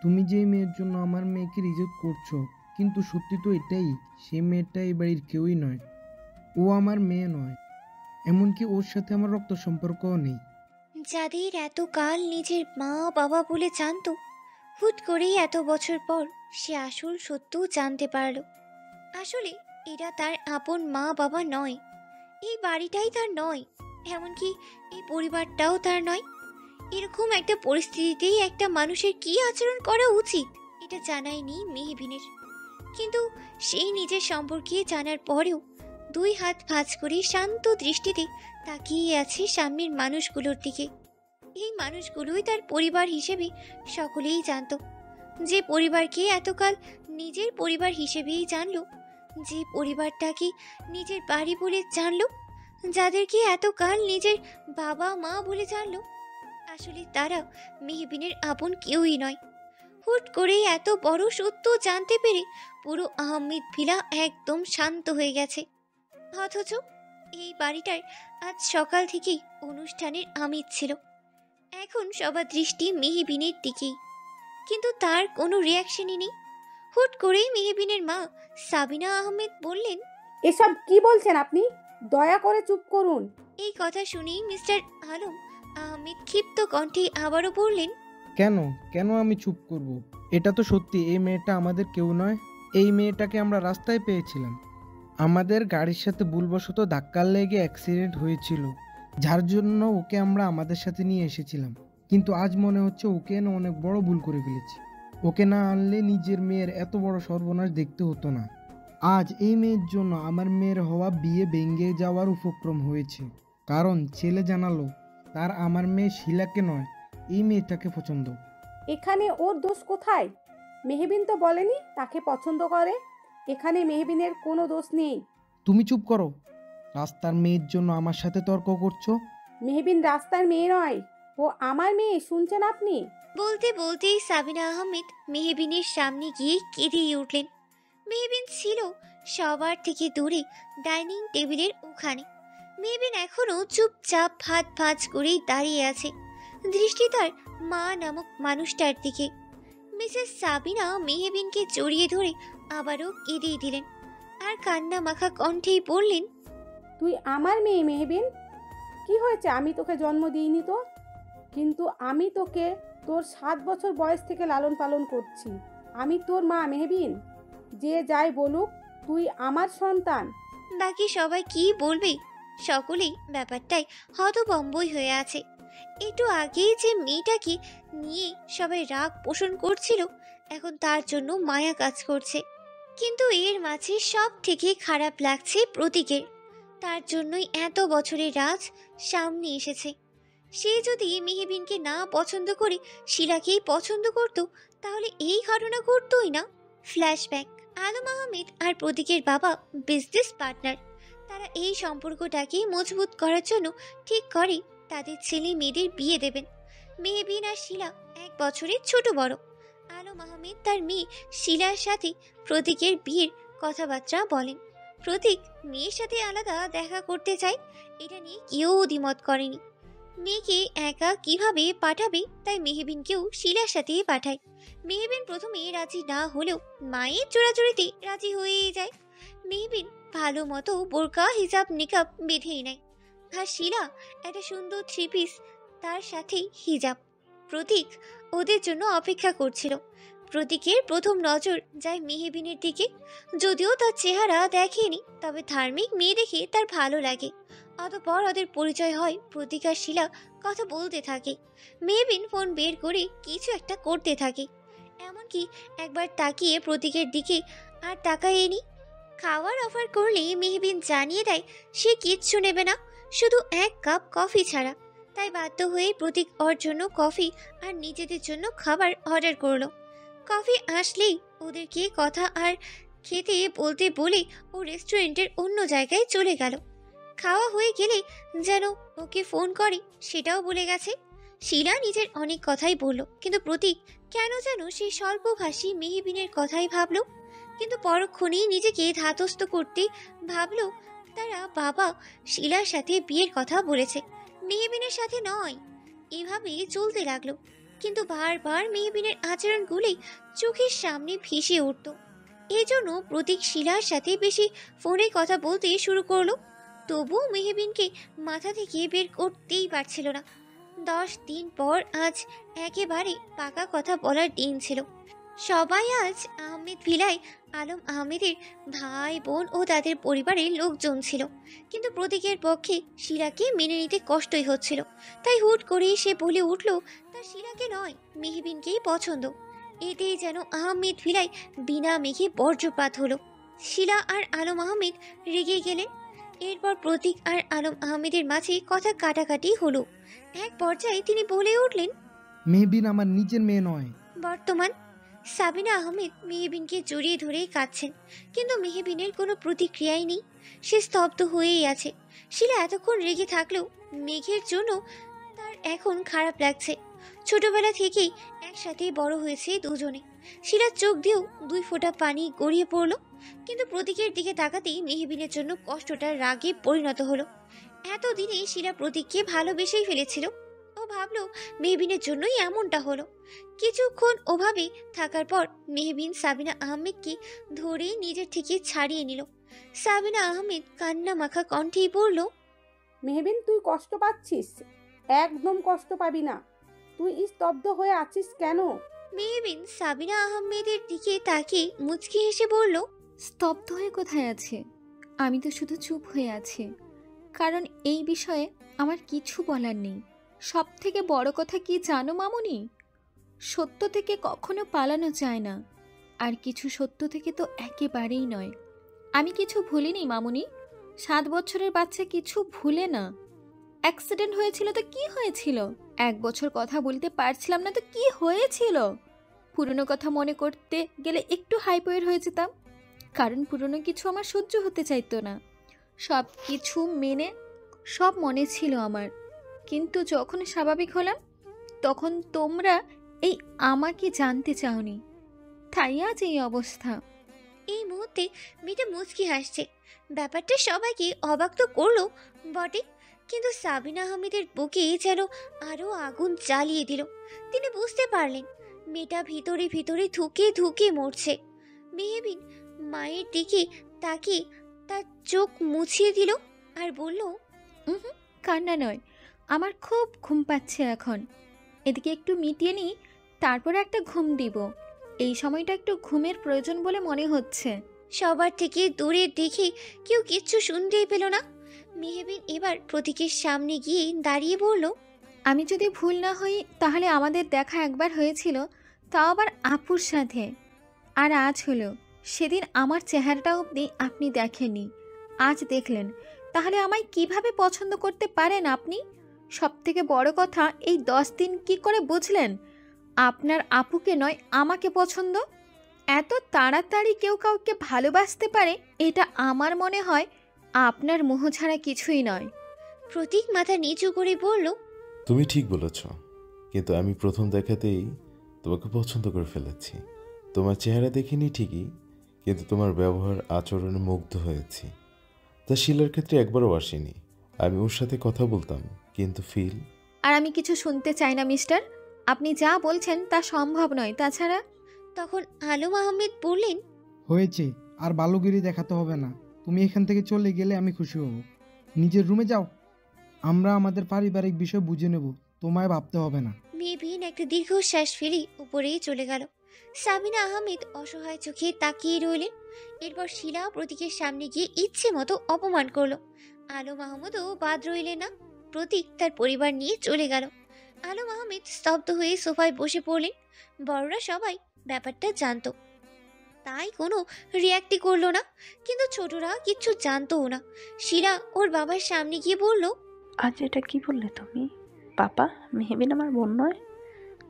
তুমি যে মেয়ের জন্য আমার মেয়েকে রিজেক্ট করছো, কিন্তু সত্যি তো এটাই, সেই মেয়েটা এই বাড়ির কেউই নয়। ও আমার মেয়ে নয়, এমনকি ওর সাথে আমার রক্ত সম্পর্কও নেই। যাদের এতকাল নিজের মা বাবা বলে জানতো, হুট করেই এত বছর পর সে আসল সত্য জানতে পারল। আসলে এরা তার আপন মা বাবা নয়, এই বাড়িটাই তার নয়, এমনকি এই পরিবারটাও তার নয়। এরকম একটা পরিস্থিতিতেই একটা মানুষের কি আচরণ করা উচিত এটা জানাই নেই মেহবিনের। কিন্তু সেই নিজের সম্পর্কে জানার পরেও দুই হাত ভাঁজ করে শান্ত দৃষ্টিতে তাকিয়ে আছে সামনের মানুষগুলোর দিকে। এই মানুষগুলোই তার পরিবার হিসেবে সকলেই জানত, যে পরিবারকে এতকাল নিজের পরিবার হিসেবেই জানলো, যে পরিবারটাকে নিজের বাড়ি বলে জানলো, যাদেরকে এতকাল নিজের বাবা মা বলে জানলো, আসলে তারা মেহবিনের আপন কেউই নয়। হুট করে এত বড় সত্য জানতে পেরে পুরো আহমেদ ভিলা একদম শান্ত হয়ে গেছে। অথচ এই বাড়িটার আজ সকাল থেকেই অনুষ্ঠানের আমেজ ছিল। এখন সবার দৃষ্টি মেহবিনের দিকেই, কিন্তু তার কোনো রিয়াকশনই নেই। হুট করেই মেহবিনের মা সাবিনা আহমেদ বললেন, এসব কি বলছেন আপনি? দয়া করে চুপ করুন। এই কথা শুনেই মিস্টার আলম আহমেদ ক্ষিপ্ত কণ্ঠে আবারও বললেন, কেন কেন আমি চুপ করব? এটা তো সত্যি, এই মেয়েটা আমাদের কেউ নয়। এই মেয়েটাকে আমরা রাস্তায় পেয়েছিলাম, আমাদের গাড়ির সাথে ভুলবশত ধাক্কা লেগে অ্যাক্সিডেন্ট হয়েছিল, যার জন্য ওকে আমরা আমাদের সাথে নিয়ে এসেছিলাম। কিন্তু আজ মনে হচ্ছে ওকে না অনেক বড় ভুল করে ফেলেছি। ওকে না আনলে নিজের মেয়ের এত বড় সর্বনাশ দেখতে হতো না। আজ এই মেয়ের জন্য আমার মেয়ের হওয়া বিয়ে ভেঙে যাওয়ার উপক্রম হয়েছে, কারণ ছেলে জানালো তার আমার মেয়ে শিলাকে নয়, এই মেয়েটাকে পছন্দ। এখানে ওর দোষ কোথায়? মেহবিন তো বলেনি তাকে পছন্দ করে। এখানে মেহবিনের কোনো দোষ নেই। তুমি চুপ করো, রাস্তার মেয়ের জন্য আমার সাথে তর্ক করছো। মেহবিন রাস্তার মেয়ে নয়, ও আমার মেয়ে, শুনছেন আপনি? বলতে বলতেই সাবিনা আহমেদ মেহবিনের সামনে গিয়ে কেঁদেই উঠলেন। মেহবিন ছিল সবার থেকে দূরে ডাইনিং টেবিলের ওখানে। মেহবিন এখনো চুপচাপ হাত ভাঁজ করেই দাঁড়িয়ে আছে, দৃষ্টি তার মা নামক মানুষটার দিকে। মিসেস সাবিনা মেহবিনকে জড়িয়ে ধরে আবারও কেঁদেই দিলেন, আর কান্না মাখা কণ্ঠেই বললেন, তুই আমার মেয়ে মেহবিন। কি হয়েছে? আমি তোকে জন্ম দিইনি তো, কিন্তু আমি তোকে তোর 7 বছর বয়স থেকে লালন পালন করছি। আমি তোর মা মেহবিন। যে যাই বলুক, তুই আমার সন্তান। বাকি সবাই কি বলবে, সকলেই ব্যাপারটাই হতভম্বই হয়ে আছে। একটু আগেই যে মেয়েটাকে নিয়ে সবাই রাগ পোষণ করছিল, এখন তার জন্য মায়া কাজ করছে। কিন্তু এর মাঝে সব থেকে খারাপ লাগছে প্রতীকের। তার জন্যই এত বছরের রাজ সামনে এসেছে। সে যদি মেহবিনকে না পছন্দ করে শিলাকেই পছন্দ করত, তাহলে এই ঘটনা ঘটতই না। ফ্ল্যাশব্যাক, আলম আহমেদ আর প্রতীকের বাবা বিজনেস পার্টনার। তারা এই সম্পর্কটাকে মজবুত করার জন্য ঠিক করে তাদের ছেলে মেয়েদের বিয়ে দেবেন। মেহবিন আর শিলা 1 বছরের ছোট বড়। আলম আহমেদ তার মেয়ে শিলার সাথে প্রতীকের বিয়ের কথাবার্তা বলেন। প্রতীক মেয়ের সাথে আলাদা দেখা করতে চায়, এটা নিয়ে কেউ দ্বিমত করেনি। মেয়েকে একা কিভাবে পাঠাবে, তাই মেহবিনকেও শিলার সাথে পাঠায়। মেহবিন প্রথমে রাজি না হলেও মায়ের জোড়াজুড়িতে রাজি হয়েই যায়। মেহবিন ভালো মতো বোরকা হিজাব নিকাব বেঁধেই নেয়, আর শিলা একটা সুন্দর 3 পিস, তার সাথেই হিজাব। প্রতীক ওদের জন্য অপেক্ষা করছিল। প্রতীকের প্রথম নজর যায় মেহবিনের দিকে। যদিও তার চেহারা দেখেনি, তবে ধার্মিক মেয়ে দেখে তার ভালো লাগে। অতঃপর ওদের পরিচয় হয়। প্রতীক আর শিলা কথা বলতে থাকে। মেহবিন ফোন বের করে কিছু একটা করতে থাকে, এমনকি একবার তাকিয়ে প্রতীকের দিকে আর তাকায়নি। খাওয়ার অফার করলে মেহবিন জানিয়ে দেয় সে কিচ্ছু নেবে না, শুধু 1 কাপ কফি ছাড়া। তাই বাধ্য হয়ে প্রতীক ওর জন্য কফি আর নিজেদের জন্য খাবার অর্ডার করলো। কফি আসলেই ওদেরকে কথা আর খেতে বলতে বলে ও রেস্টুরেন্টের অন্য জায়গায় চলে গেল। খাওয়া হয়ে গেলে যেন ওকে ফোন করে সেটাও বলে গেছে। শিলা নিজের অনেক কথাই বলল, কিন্তু প্রতীক কেন যেন সেই স্বল্পভাষী মেহবিনের কথাই ভাবলো। কিন্তু পরক্ষণেই নিজেকে ধাতস্থ করতে ভাবলো তারা বাবা শিলার সাথে বিয়ের কথা বলেছে, মেহবিনের সাথে নয়। এভাবেই চলতে লাগলো। কিন্তু বারবার মেহবিনের আচরণগুলি চোখের সামনে ভেসে উঠত। এজন্য প্রতীক শিলার সাথে বেশি ফোনে কথা বলতে শুরু করলো। তবুও মেহবিনকে মাথা থেকে বের করতেই পারছিল না। 10 দিন পর আজ একেবারে পাকা কথা বলার দিন ছিল। সবাই আজ আহমেদ ভিলায় আলম আহমেদের ভাই বোন ও তাদের পরিবারের লোকজন ছিল। কিন্তু প্রতীকের পক্ষে শিলাকে মেনে নিতে কষ্টই হচ্ছিল। তাই হুট করে সে বলে উঠল তার শিলাকে নয়, মেহবিনকেই পছন্দ। এতেই যেন আহমেদ ভিলায় বিনা মেঘে বজ্রপাত হলো। শিলা আর আলম আহমেদ রেগে গেলেন। এরপর প্রতীক আর আলম আহমেদের মাঝে কথা কাটাকাটি হলো। এক পর্যায়ে তিনি বলে উঠলেন, মেহবিন আমার নিজের মেয়ে নয়। বর্তমান সাবিনা আহমেদ মেহবিনকে জড়িয়ে ধরেই কাঁদছেন, কিন্তু মেহবিনের কোনো প্রতিক্রিয়াই নেই। সে স্তব্ধ হয়েই আছে। শিলা এতক্ষণ রেগে থাকলেও মেঘের জন্য তার এখন খারাপ লাগছে। ছোটবেলা থেকেই একসাথে বড় হয়েছে দুজনে। শিলার চোখ দিয়েও 2 ফোঁটা পানি গড়িয়ে পড়ল। কিন্তু প্রতীকের দিকে তাকাতেই মেহবিনের জন্য কষ্টটা রাগে পরিণত হলো। এতদিনে শিলা প্রতীককে ভালোবেসেই ফেলেছিল। ও ভাবলো মেহবিনের জন্যই এমনটা হলো। কিছুক্ষণ ওভাবে থাকার পর মেহবিন সাবিনা আহমেদকে ধরে নিজের থেকে ছাড়িয়ে নিল। সাবিনা আহমেদ কান্না মাখা কণ্ঠেই বলল, মেহবিন, তুই কষ্ট পাচ্ছিস? একদম কষ্ট পাবি না। তুই স্তব্ধ হয়ে আছিস কেন? মেহবিন সাবিনা আহমেদের দিকে তাকিয়ে মুচকি হেসে বলল, স্তব্ধ হয়ে কোথায় আছে? আমি তো শুধু চুপ হয়ে আছি, কারণ এই বিষয়ে আমার কিছু বলার নেই। সব থেকে বড় কথা কি জানো মামুনি? সত্য থেকে কখনো পালানো যায় না, আর কিছু সত্য থেকে তো একেবারেই নয়। আমি কিছু ভুলিনি মামুনি। 7 বছরের বাচ্চা কিছু ভুলে না। অ্যাক্সিডেন্ট হয়েছিল তো কি হয়েছিল? 1 বছর কথা বলতে পারছিলাম না তো কি হয়েছিল? পুরনো কথা মনে করতে গেলে একটু হাইপার হয়ে যেতাম, কারণ পুরনো কিছু আমার সহ্য হতে চাইতো না। সব কিছু মেনে সব মনে ছিল আমার, কিন্তু যখন স্বাভাবিক হলাম তখন তোমরা এই আমাকে জানতে চাওনি, তাই আজ এই অবস্থা। এই মুহূর্তে মেয়েটা মুচকি হাসছে। ব্যাপারটা সবাইকে অবাক তো করলো বটে, কিন্তু সাবিনা আহমেদের বুকে যেন আরো আগুন জ্বালিয়ে দিল। তিনি বুঝতে পারলেন মেয়েটা ভিতরে ভিতরে ধুকে ধুকে মরছে। মেহবিন মায়ের দিকে তাকিয়ে তার চোখ মুছিয়ে দিল আর বলল, হুম, কান্না নয়, আমার খুব ঘুম পাচ্ছে এখন। এদিকে একটু মিটিয়ে নিই, তারপরে একটা ঘুম দিব। এই সময়টা একটু ঘুমের প্রয়োজন বলে মনে হচ্ছে। সবার থেকে দূরে দেখে কেউ কিচ্ছু শুনতেই পেল না। মেহবিন এবার প্রতীকের সামনে গিয়ে দাঁড়িয়ে বলল, আমি যদি ভুল না হই তাহলে আমাদের দেখা একবার হয়েছিল, তাও আবার আপুর সাথে। আর আজ হলো, সেদিন আমার চেহারাটা অবধি আপনি দেখেননি, আজ দেখলেন। তাহলে আমায় কিভাবে পছন্দ করতে পারেন আপনি? সবথেকে বড় কথা, এই 10 দিন কি করে বুঝলেন আপনার আপুকে নয় আমাকে পছন্দ? এত তাড়াতাড়ি কেউ কাউকে ভালোবাসতে পারে, এটা আমার মনে হয় আপনার মোহ ছাড়া কিছুই নয়। প্রতীক মাথা নিচু করে বলল, তুমি ঠিক বলেছ, কিন্তু আমি প্রথম দেখাতেই তোমাকে পছন্দ করে ফেলেছি। তোমার চেহারা দেখিনি ঠিকই, কিন্তু তোমার ব্যবহার আচরণে মুগ্ধ হয়েছি। তা শিলার ক্ষেত্রে একবারও আসেনি। আমি ওর সাথে কথা বলতাম, কিন্তু ফিল। আর আমি কিছু শুনতে চাই না মিস্টার। আপনি যা বলছেন তা সম্ভব নয়। তাছাড়া তখন আলম আহমেদ বললেন, হয়েছে, আর বালুগিরি দেখাতে হবে না। তুমি এখান থেকে চলে গেলে আমি খুশি হব। নিজের রুমে যাও, আমরা আমাদের পারিবারিক বিষয় বুঝে নেব, তোমায় ভাবতে হবে না। মেহবিন একটা দীর্ঘশ্বাস ফেলে উপরেই চলে গেল। সাবিনা আহমেদ অসহায় চোখে তাকিয়ে রইলেন। এরপর শিলা প্রতীকের সামনে গিয়ে ইচ্ছে মতো অপমান করলো। আলম আহমেদও বাদ রইলেন না। প্রতীক তার পরিবার নিয়ে চলে গেল। আলম আহমেদ স্তব্ধ হয়ে সোফায় বসে পড়লেন। বড়রা সবাই ব্যাপারটা জানতো, তাই কোনো রিয়াক্টই করলো না। কিন্তু ছোটরা কিচ্ছু জানতোও না। শিলা ওর বাবার সামনে গিয়ে বলল, আজ এটা কি বললে তুমি? পাপা, মেহবিন আমার বোন নয়,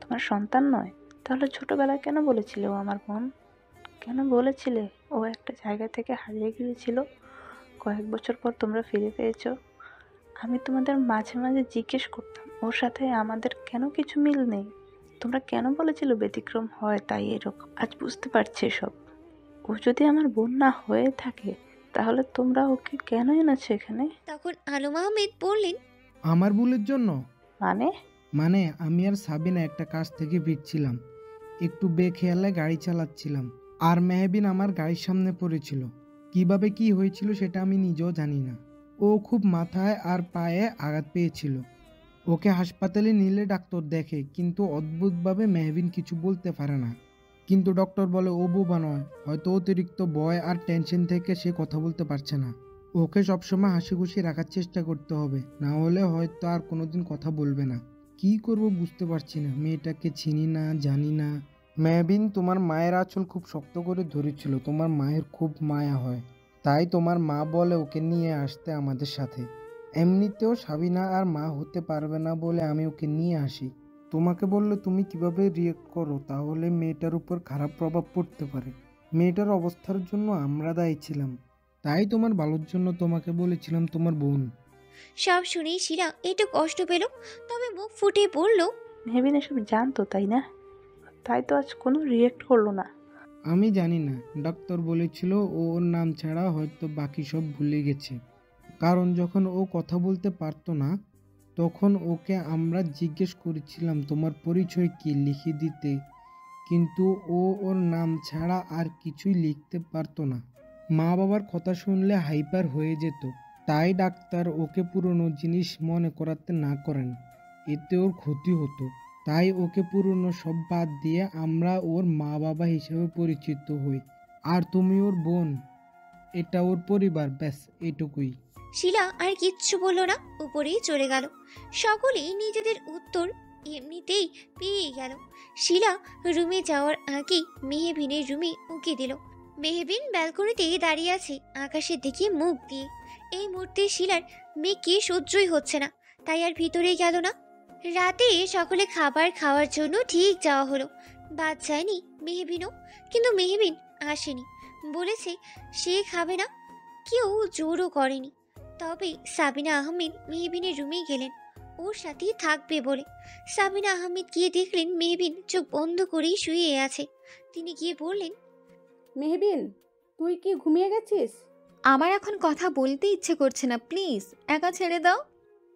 তোমার সন্তান নয়। তাহলে ছোটবেলায় কেন বলেছিলে ও আমার বোন? কেন বলেছিলে ও একটা জায়গা থেকে হারিয়ে গিয়েছিল, কয়েক বছর পর তোমরা ফিরে পেয়েছো? আমি তোমাদের মাঝে মাঝে জিজ্ঞেস করতাম ওর সাথে আমাদের কেন কিছু মিল নেই। তোমরা কেন বলেছিলে ব্যতিক্রম হয় তাই এরকম। আজ বুঝতে পারছি সব। ও যদি আমার বোন না হয়ে থাকে তাহলে তোমরা ওকে কেন এনেছো এখানে? তখন আলম আহমেদ বললেন, আমার ভুলের জন্য? মানে? মানে আমি আর সাবিনা একটা কাজ থেকে ফিরছিলাম, একটু বেখেয়ালে গাড়ি চালাচ্ছিলাম, আর মেহবিন আমার গাড়ির সামনে পড়েছিল। কিভাবে কি হয়েছিল সেটা আমি নিজেও জানি না। ও খুব মাথায় আর পায়ে আঘাত পেয়েছিল। ওকে হাসপাতালে নিলে ডাক্তার দেখে, কিন্তু অদ্ভুতভাবে মেহবিন কিছু বলতে পারে না। কিন্তু ডক্টর বলে ও বোবা নয়, হয়তো অতিরিক্ত ভয় আর টেনশন থেকে সে কথা বলতে পারছে না। ওকে সবসময় হাসি খুশি রাখার চেষ্টা করতে হবে, না হলে হয়তো আর কোনোদিন কথা বলবে না। কি করব বুঝতে পারছি না, মেয়েটাকে চিনি না, জানি না। মেহবিন তোমার মায়ের আঁচল খুব শক্ত করে ধরেছিল, তোমার মায়ের খুব মায়া হয়, তাই তোমার মা বলে ওকে নিয়ে আসতে আমাদের সাথে। এমনিতেও সাবিনা আর মা হতে পারবে না বলে আমি ওকে নিয়ে আসি। তোমাকে বললে তুমি কিভাবে রিয়েক্ট করো, তাহলে মেয়েটার উপর খারাপ প্রভাব পড়তে পারে। মেয়েটার অবস্থার জন্য আমরা দায়ী ছিলাম, তাই তোমার ভালোর জন্য তোমাকে বলেছিলাম তোমার বোন। সব শুনেই শিলা একটু কষ্ট পেল, তবে মুখ ফুটে বলল, মেহবিন এসব জানতো তাই না? তাই তো আজ কোনো রিয়েক্ট করলো না। আমি জানি না, ডাক্তার বলেছিল ও ওর নাম ছাড়া হয়তো বাকি সব ভুলে গেছে। কারণ যখন ও কথা বলতে পারতো না, তখন ওকে আমরা জিজ্ঞেস করেছিলাম তোমার পরিচয় কি, লিখে দিতে, কিন্তু ও ওর নাম ছাড়া আর কিছুই লিখতে পারতো না। মা বাবার কথা শুনলে হাইপার হয়ে যেত, তাই ডাক্তার ওকে পুরনো জিনিস মনে করাতে না করেন, এতে ওর ক্ষতি হতো। তাই ওকে পুরনো সব বাদ দিয়ে আমরা ওর মা বাবা হিসেবে পরিচিত হই। আর তুমি ওর বোন, এটা ওর পরিবার, ব্যাস এটুকুই। শিলা আর কিচ্ছু বলল না, উপরেই চলে গেল। সকলেই নিজেদের উত্তর এমনিতেই পেয়ে গেল। শিলা রুমে যাওয়ার আগেই মেহবিনের রুমে উঁকি দিল। মেহবিন ব্যালকনিতে দাঁড়িয়ে আছে আকাশের দিকে মুখ দিয়ে। এই মুহূর্তে শিলার মেয়েকে সহ্যই হচ্ছে না, তাই আর ভিতরে গেল না। রাতে সকলে খাবার খাওয়ার জন্য ঠিক যাওয়া হলো। বাদ যায়নি মেহবিনও, কিন্তু মেহবিন আসেনি, বলেছে সে খাবে না। কেউ জোরও করেনি। তবে সাবিনা আহমেদ মেহবিনের রুমে গেলেন ওর সাথেই থাকবে বলে। সাবিনা আহমেদ গিয়ে দেখলেন মেহবিন চোখ বন্ধ করেই শুয়ে আছে। তিনি গিয়ে বললেন, মেহবিন, তুই কি ঘুমিয়ে গেছিস? আমার এখন কথা বলতে ইচ্ছে করছে না, প্লিজ একা ছেড়ে দাও।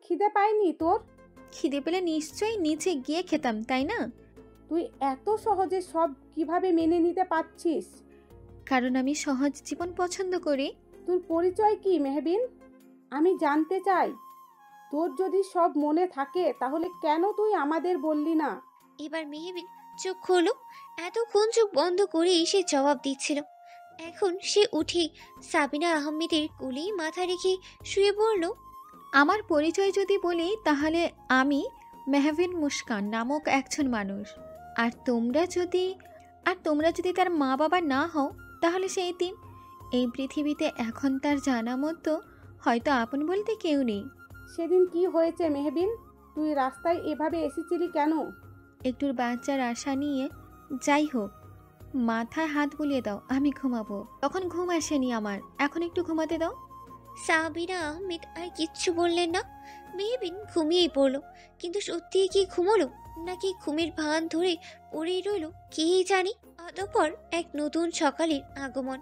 খিদে পায়নি তোর? খিদে পেলে নিশ্চয়ই নিচে গিয়ে খেতাম, তাই না? তুই এত সহজে সব কিভাবে মেনে নিতে পারছিস? কারণ আমি সহজ জীবন পছন্দ করি। তোর পরিচয় কি মেহবিন? আমি জানতে চাই। তোর যদি সব মনে থাকে তাহলে কেন তুই আমাদের বললি না? এবার মেহবিন চোখ খুলল। এতক্ষণ চোখ বন্ধ করে সে জবাব দিচ্ছিল। এখন সে উঠে সাবিনা আহমেদের কোলেই মাথা রেখে শুয়ে পড়ল। আমার পরিচয় যদি বলি তাহলে আমি মেহবিন মুস্কান নামক একজন মানুষ। আর তোমরা যদি তার মা বাবা না হও, তাহলে সেই দিন এই পৃথিবীতে এখন তার জানা মতো হয়তো আপন বলতে কেউ নেই। সেদিন কি হয়েছে মেহবিন? তুই রাস্তায় এভাবে এসেছিলি কেন? একটুর বাচ্চার আশা নিয়ে। যাই হোক, মাথায় হাত বুলিয়ে দাও, আমি ঘুমাবো। তখন ঘুম আসেনি আমার, এখন একটু ঘুমাতে দাও। সাবিনা আহমেদ আর কিচ্ছু বললেন না। মেহবিন ঘুমিয়েই পড়ল, কিন্তু সত্যিই কি ঘুমোলো নাকি ঘুমের ভান ধরে পড়েই রইল কে জানি। অতঃপর এক নতুন সকালের আগমন।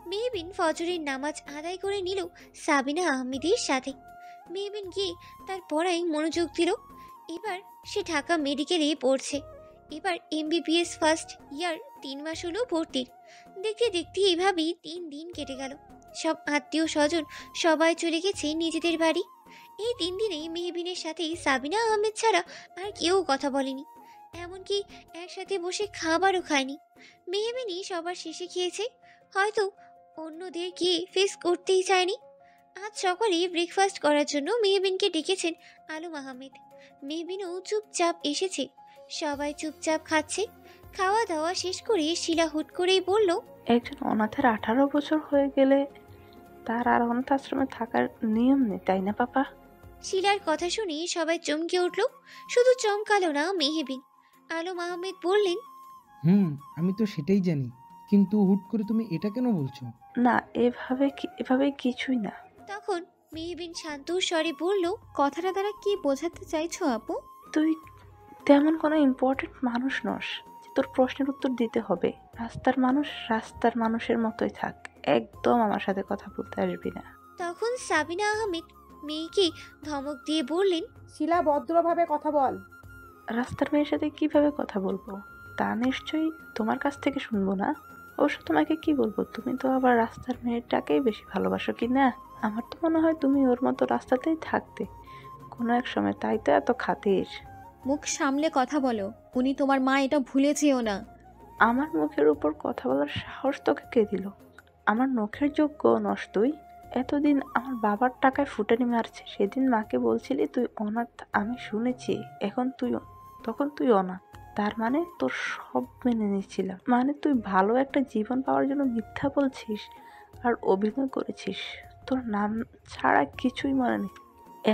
মেহবিন ফজরের নামাজ আদায় করে নিল সাবিনা আহমেদের সাথে। মেহবিন গিয়ে তার পড়ায় মনোযোগ দিল। এবার সে ঢাকা মেডিকেলে পড়ছে। এবার MBBS ফার্স্ট ইয়ার, 3 মাস হলো ভর্তির। দেখতে দেখতে এভাবেই 3 দিন কেটে গেল। সব আত্মীয় স্বজন সবাই চলে গেছে নিজেদের বাড়ি। এই 3 দিনে মেহবিনের সাথে সাবিনা আহমেদ ছাড়া আর কেউ কথা বলেনি, এমনকি একসাথে বসে খাবারও খায়নি। মেহবিনই সবার শেষে খেয়েছে, হয়তো অন্যদের গিয়ে ফেস করতেই চায়নি। আজ সকালে ব্রেকফাস্ট করার জন্য মেহবিনকে ডেকেছেন আলম আহমেদ। মেহবিনও চুপচাপ এসেছে। সবাই চুপচাপ খাচ্ছে। খাওয়া দাওয়া শেষ করে শিলা হুট করেই বলল, একজন অনাথের 18 বছর হয়ে গেলে তার আর অনাথ আশ্রমে থাকার নিয়ম নেই, তাই না পাপা? শিলার কথা শুনে সবাই চমকে উঠল। শুধু চমকালো না মেহবিন। আলম আহমেদ বললেন, আমি তো সেটাই জানি, কিন্তু হুট করে তুমি এটা কেন বলছো? না, এভাবে কিছুই না। তখন মেহবিন শান্ত স্বরে বলল, কথাটা দ্বারা কি বোঝাতে চাইছো আপু? তুই তেমন কোনো ইম্পর্টেন্ট মানুষ নস যে তোর প্রশ্নের উত্তর দিতে হবে। রাস্তার মানুষের মতোই থাক, একদম আমার সাথে কথা বলতে আসবি না। তখন সাবিনা আহমেদ মেয়েকে ধমক দিয়ে বললেন, শিলা, ভদ্রভাবে কথা বল। রাস্তার মেয়ের সাথে কিভাবে কথা বলবো তা নিশ্চয়ই তোমার কাছ থেকে শুনবো না। অবশ্য তোমাকে কি বলবো, তুমি তো আবার রাস্তার মেয়েটাকেই বেশি ভালোবাসো কি না? আমার তো মনে হয় তুমি ওর মতো রাস্তাতেই থাকতে কোনো এক সময়, তাই তো এত খাতির। মুখ সামলে কথা বলো, উনি তোমার মা, এটা ভুলে যেও না। আমার মুখের উপর কথা বলার সাহস তোকে কে দিল? আমার নখের যোগ্য নস তুই? এতদিন আমার বাবার টাকায় ফুটানি মারছে, সেদিন মাকে বলছিলি তুই অনাথ, আমি শুনেছি। তখন তুই অনাথ, তার মানে তোর সব মেনে নিয়েছিলাম। মানে তুই ভালো একটা জীবন পাওয়ার জন্য মিথ্যা বলছিস আর অভিনয় করেছিস। তোর নাম ছাড়া কিছুই মনে নেই।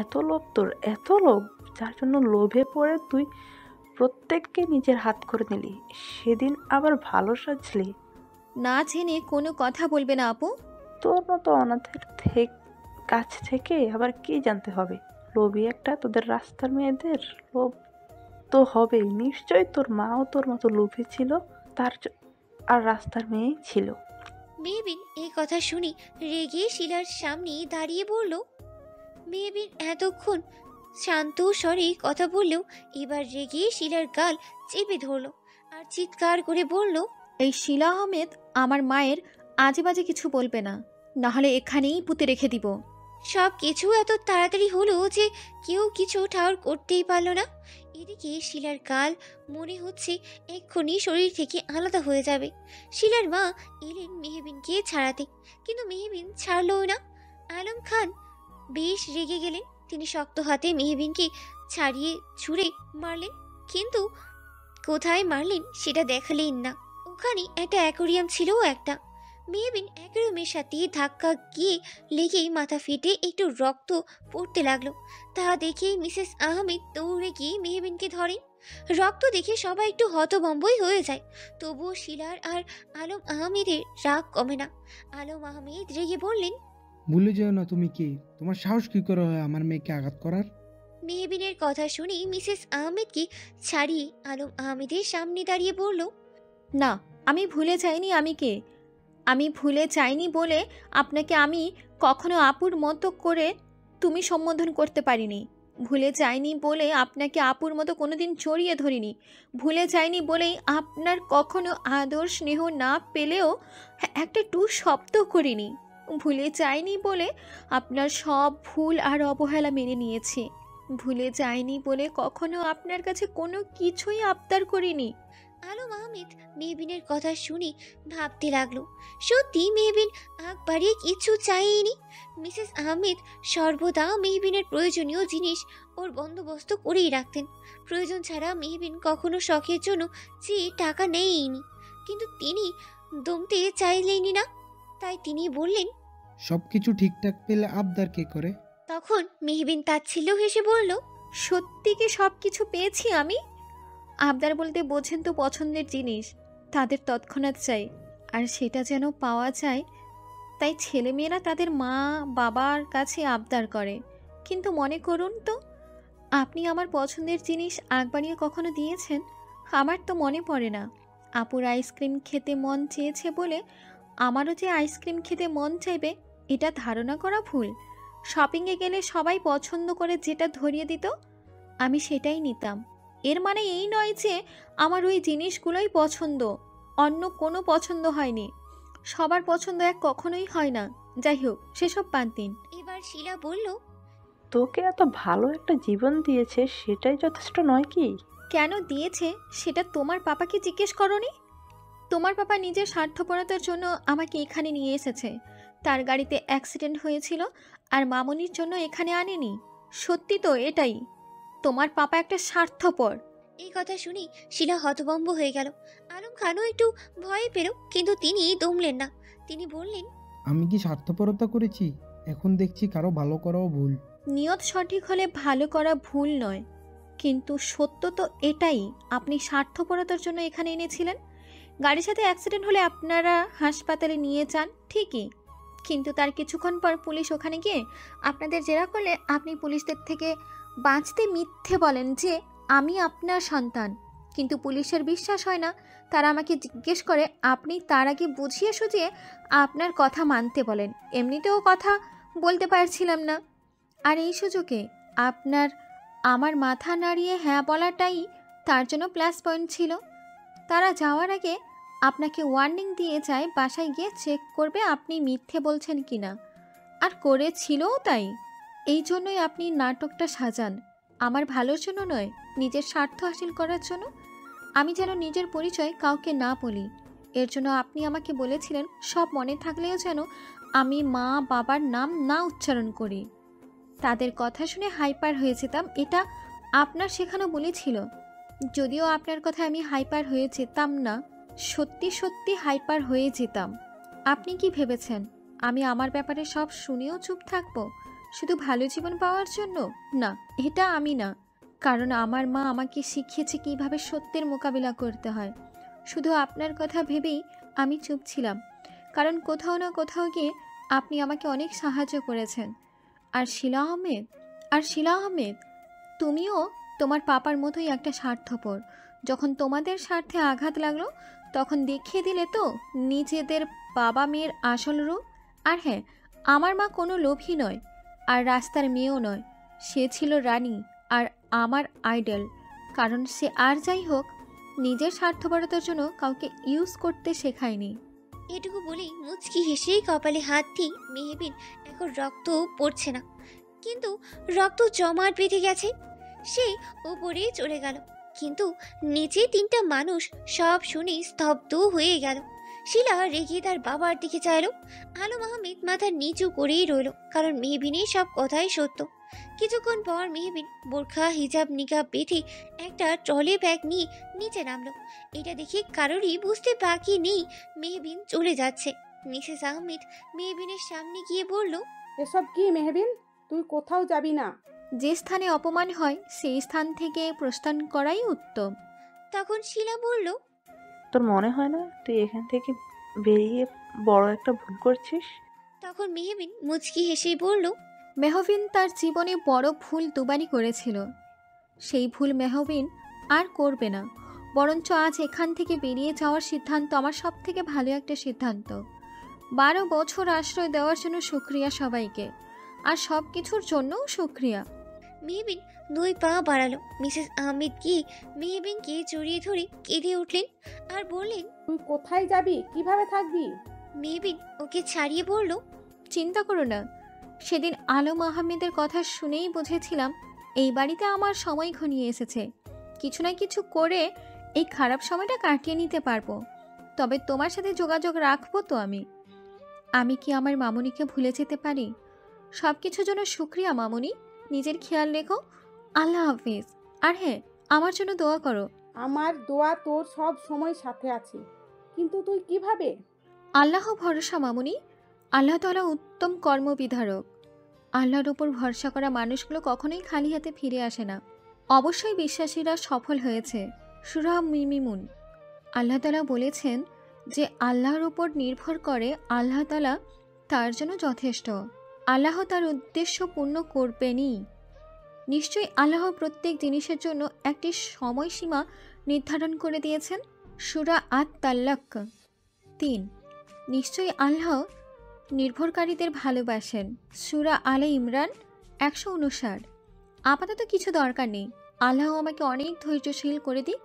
এত লোভ তোর, এত লোভ, যার জন্য লোভে পড়ে তুই প্রত্যেককে নিজের হাত করে নিলি, সেদিন আবার ভালো সাজলি। না জেনে কোনো কথা বলবে না আপু। তোর মতো অনাথের কাছ থেকে আবার কি জানতে হবে? লোভী একটা, তোদের রাস্তার মেয়েদের লোভ তো হবেই। নিশ্চয়ই তোর মাও তোর মতো লোভী ছিল, আর রাস্তার মেয়ে ছিল। মেহবিন এই কথা শুনে রেগে শিলার সামনে দাঁড়িয়ে বলল। মেহবিন এতক্ষণ শান্ত স্বরে কথা বললেও এবার রেগে শিলার গাল চেপে ধরলো আর চিৎকার করে বলল, এই শিলা আহমেদ আমার মায়ের আজে বাজে কিছু বলবে না, নাহলে এখানেই পুঁতে রেখে দিব। সব কিছু এত তাড়াতাড়ি হলো যে কেউ কিছু ঠাউর করতেই পারলো না। এদিকে শিলার গাল মনে হচ্ছে এক্ষুনি শরীর থেকে আলাদা হয়ে যাবে। শিলার মা এলেন মেহবিনকে ছাড়াতে, কিন্তু মেহবিন ছাড়লও না। আলম খান বেশ রেগে গেলেন। তিনি শক্ত হাতে মেহবিনকে ছাড়িয়ে ছুঁড়ে মারলেন, কিন্তু কোথায় মারলেন সেটা দেখালেন না। ওখানে একটা অ্যাকোরিয়াম ছিল একটা। মেহবিন অ্যাকোরিয়ামের সাথে ধাক্কা গিয়ে লেগে মাথা ফেটে একটু রক্ত পড়তে লাগলো। তা দেখে মিসেস আহমেদ দৌড়ে গিয়ে মেহবিনকে ধরেন। রক্ত দেখে সবাই একটু হতভম্বই হয়ে যায়। তবুও শিলার আর আলম আহমেদের রাগ কমে না। আলম আহমেদ রেগে বললেন, ভুলে যেও না তুমি কে, তোমার সাহস কি করে হয় আমার মেয়েকে আঘাত করার? মেহবিনের কথা শুনে মিসেস আহমেদকে ছাড়িয়ে আলম আহমেদের সামনে দাঁড়িয়ে বলল, না, আমি ভুলে যাইনি আমি কে। আমি ভুলে যাইনি বলে আপনাকে আমি কখনো আপুর মতো করে তুমি সম্বোধন করতে পারিনি। ভুলে যাইনি বলে আপনাকে আপুর মতো কোনোদিন জড়িয়ে ধরিনি। ভুলে যাইনি বলেই আপনার কখনো আদর স্নেহ না পেলেও একটা টু শব্দ করিনি। ভুলে যাইনি বলে আপনার সব ভুল আর অবহেলা মেনে নিয়েছি। ভুলে যাইনি বলে কখনো আপনার কাছে কোনো কিছুই আবদার করিনি। আলম আহমেদ মেহবিনের কথা শুনে ভাবতে লাগলো। সত্যি মেহবিন আগ বাড়িয়ে কিছু চাইনি। মিসেস আহমেদ সর্বদা মেহবিনের প্রয়োজনীয় জিনিস ওর বন্দোবস্ত করেই রাখতেন। প্রয়োজন ছাড়া মেহবিন কখনো শখের জন্য যে টাকা নেয়নি, কিন্তু তিনি দমতে চাইলেনই না। তাই তিনি বললেন, সবকিছু ঠিকঠাক পেলে আবদার কে করে? তখন মেহবিন তাচ্ছিল্য হেসে বলল, সত্যি কি সব কিছু পেয়েছি আমি? আবদার বলতে বোঝেন তো পছন্দের জিনিস তাদের তৎক্ষণাৎ চাই, আর সেটা যেন পাওয়া যায়। তাই ছেলেমেয়েরা তাদের মা বাবার কাছে আবদার করে। কিন্তু মনে করুন তো, আপনি আমার পছন্দের জিনিস আগ বাড়িয়ে কখনো দিয়েছেন? আমার তো মনে পড়ে না। আপুর আইসক্রিম খেতে মন চেয়েছে বলে আমারও যে আইসক্রিম খেতে মন চাইবে এটা ধারণা করা ভুল। শপিংয়ে গেলে সবাই পছন্দ করে যেটা ধরিয়ে দিত আমি সেটাই নিতাম। এর মানে এই নয় যে আমার ওই জিনিসগুলোই পছন্দ, অন্য কোনো পছন্দ হয়নি। সবার পছন্দ এক কখনোই হয় না। যাই হোক, সেসব বাদ দিন। এবার শিলা বলল, তোকে এত ভালো একটা জীবন দিয়েছে, সেটাই যথেষ্ট নয় কি? কেন দিয়েছে সেটা তোমার পাপাকে জিজ্ঞেস করনি? তোমার পাপা নিজের স্বার্থপরতার জন্য আমাকে এখানে নিয়ে এসেছে। তার গাড়িতে অ্যাক্সিডেন্ট হয়েছিল আর মামনির জন্য এখানে আনেনি। সত্যি তো এটাই, তোমার পাপা একটা স্বার্থপর। এই কথা শুনি শিলা হতভম্ব হয়ে গেল। আলম খানও একটু ভয় পেল, কিন্তু তিনি দমলেন না। তিনি বললেন, আমি কি স্বার্থপরতা করেছি? এখন দেখছি কারো ভালো করাও ভুল। নিয়ত সঠিক হলে ভালো করা ভুল নয়, কিন্তু সত্য তো এটাই, আপনি স্বার্থপরতার জন্য এখানে এনেছিলেন। গাড়ির সাথে অ্যাক্সিডেন্ট হলে আপনারা হাসপাতালে নিয়ে যান ঠিকই, কিন্তু তার কিছুক্ষণ পর পুলিশ ওখানে গিয়ে আপনাদের জেরা করলে আপনি পুলিশদের থেকে বাঁচতে মিথ্যে বলেন যে আমি আপনার সন্তান। কিন্তু পুলিশের বিশ্বাস হয় না। তারা আমাকে জিজ্ঞেস করে, আপনি তার আগে বুঝিয়ে সুঝিয়ে আপনার কথা মানতে বলেন। এমনিতেও কথা বলতে পারছিলাম না, আর এই সুযোগে আমার মাথা নাড়িয়ে হ্যাঁ বলাটাই তার জন্য প্লাস পয়েন্ট ছিল। তারা যাওয়ার আগে আপনাকে ওয়ার্নিং দিয়ে যায় বাসায় গিয়ে চেক করবে আপনি মিথ্যে বলছেন কিনা, আর করেছিলও তাই। এই জন্যই আপনি নাটকটা সাজান, আমার ভালোর জন্য নয়, নিজের স্বার্থ হাসিল করার জন্য। আমি যেন নিজের পরিচয় কাউকে না বলি, এর জন্য আপনি আমাকে বলেছিলেন সব মনে থাকলেও যেন আমি মা বাবার নাম না উচ্চারণ করি। তাদের কথা শুনে হাইপার হয়ে যেতাম, এটা আপনার শেখানো বলেছিল। যদিও আপনার কথা আমি হাইপার হয়ে যেতাম না, সত্যি সত্যি হাইপার হয়ে যেতাম। আপনি কি ভেবেছেন আমি আমার ব্যাপারে সব শুনেও চুপ থাকবো শুধু ভালো জীবন পাওয়ার জন্য? না, এটা আমি না। কারণ আমার মা আমাকে শিখিয়েছে কিভাবে সত্যের মোকাবিলা করতে হয়। শুধু আপনার কথা ভেবেই আমি চুপ ছিলাম, কারণ কোথাও না কোথাও গিয়ে আপনি আমাকে অনেক সাহায্য করেছেন। আর শিলা আহমেদ, তুমিও তোমার পাপার মতোই একটা স্বার্থপর। যখন তোমাদের স্বার্থে আঘাত লাগলো তখন দেখিয়ে দিলে তো নিজেদের বাবা মেয়ের আসল রূপ। আর হ্যাঁ, আমার মা কোনো লোভী নয় আর রাস্তার মেয়েও নয়, সে ছিল রানী আর আমার আইডল। কারণ সে আর যাই হোক নিজের স্বার্থপরতার জন্য কাউকে ইউজ করতে শেখায়নি। এটুকু বলেই মুচকি হেসেই কপালে হাত দিয়ে মেহবিন এখন রক্ত পড়ছে না, কিন্তু রক্ত জমাট বেঁধে গেছে। সে উপরে চলে গেল, কিন্তু নিচে তিনটা মানুষ সব শুনে স্তব্ধ হয়ে গেল। শিলা রেগে তার বাবার দিকে চাইলো। আলম আহমেদ মাথা নিচু করেই রইল, কারণ মেহবিনের সব কথাই সত্য। কিছুক্ষণ পর মেহবিন বোরখা হিজাব নিকাব বেঁধে একটা ট্রলি ব্যাগ নিয়ে নিচে নামলো। এটা দেখে কারোরই বুঝতে বাকি নেই মেহবিন চলে যাচ্ছে। মিসেস আহমেদ মেহবিনের সামনে গিয়ে বলল, এসব কি মেহবিন? তুই কোথাও যাবি না। যে স্থানে অপমান হয় সেই স্থান থেকে প্রস্থান করাই উত্তম। তখন শিলা বলল, তোর মনে হয় না তুই এখান থেকে বেরিয়ে বড় একটা ভুল করছিস? তখন মেহবিন মুচকি হেসে বলল, মেহবিন তার জীবনে বড় ভুল দুবারই করেছিল। সেই ভুল মেহবিন আর করবে না, বরঞ্চ আজ এখান থেকে বেরিয়ে যাওয়ার সিদ্ধান্ত আমার সব থেকে ভালো একটা সিদ্ধান্ত। 12 বছর আশ্রয় দেওয়ার জন্য শুক্রিয়া সবাইকে, আর সব কিছুর জন্যও শুক্রিয়া। মেহবিন 2 পা বাড়ালো। মিসেস আহমেদ গিয়ে মেহবিনকে জড়িয়ে ধরে কেঁদে উঠলেন আর বললেন, তুই কোথায় যাবি, কিভাবে থাকবি? মেহবিন ওকে ছাড়িয়ে বলল, চিন্তা করো না, সেদিন আলম আহমেদের কথা শুনেই বুঝেছিলাম এই বাড়িতে আমার সময় ঘনিয়ে এসেছে। কিছু না কিছু করে এই খারাপ সময়টা কাটিয়ে নিতে পারবো। তবে তোমার সাথে যোগাযোগ রাখবো তো। আমি কি আমার মামুনিকে ভুলে যেতে পারি? সব কিছুর জন্য শুক্রিয়া মামুনি, নিজের খেয়াল রেখো। আল্লাহ হাফিজ। আর হ্যাঁ, আমার জন্য দোয়া করো। আমার দোয়া তোর সব সময় সাথে আছে, কিন্তু তুই কিভাবে? আল্লাহ ভরসা মামুনি, আল্লাহ তাআলা উত্তম কর্মবিধারক। আল্লাহর উপর ভরসা করা মানুষগুলো কখনোই খালি হাতে ফিরে আসে না। অবশ্যই বিশ্বাসীরা সফল হয়েছে। সূরা মিমিনুন। আল্লাহ তাআলা বলেছেন যে আল্লাহর উপর নির্ভর করে আল্লাহ তাআলা তার জন্য যথেষ্ট। আল্লাহ তার উদ্দেশ্য পূর্ণ করবেনই। নিশ্চয়ই আল্লাহ প্রত্যেক জিনিসের জন্য একটি সময়সীমা নির্ধারণ করে দিয়েছেন। সূরা আত-তালাক 3। নিশ্চয়ই আল্লাহ নির্ভরকারীদের ভালোবাসেন। সূরা আলে ইমরান 159। আপাতত কিছু দরকার নেই, আল্লাহ আমাকে অনেক ধৈর্যশীল করে দিক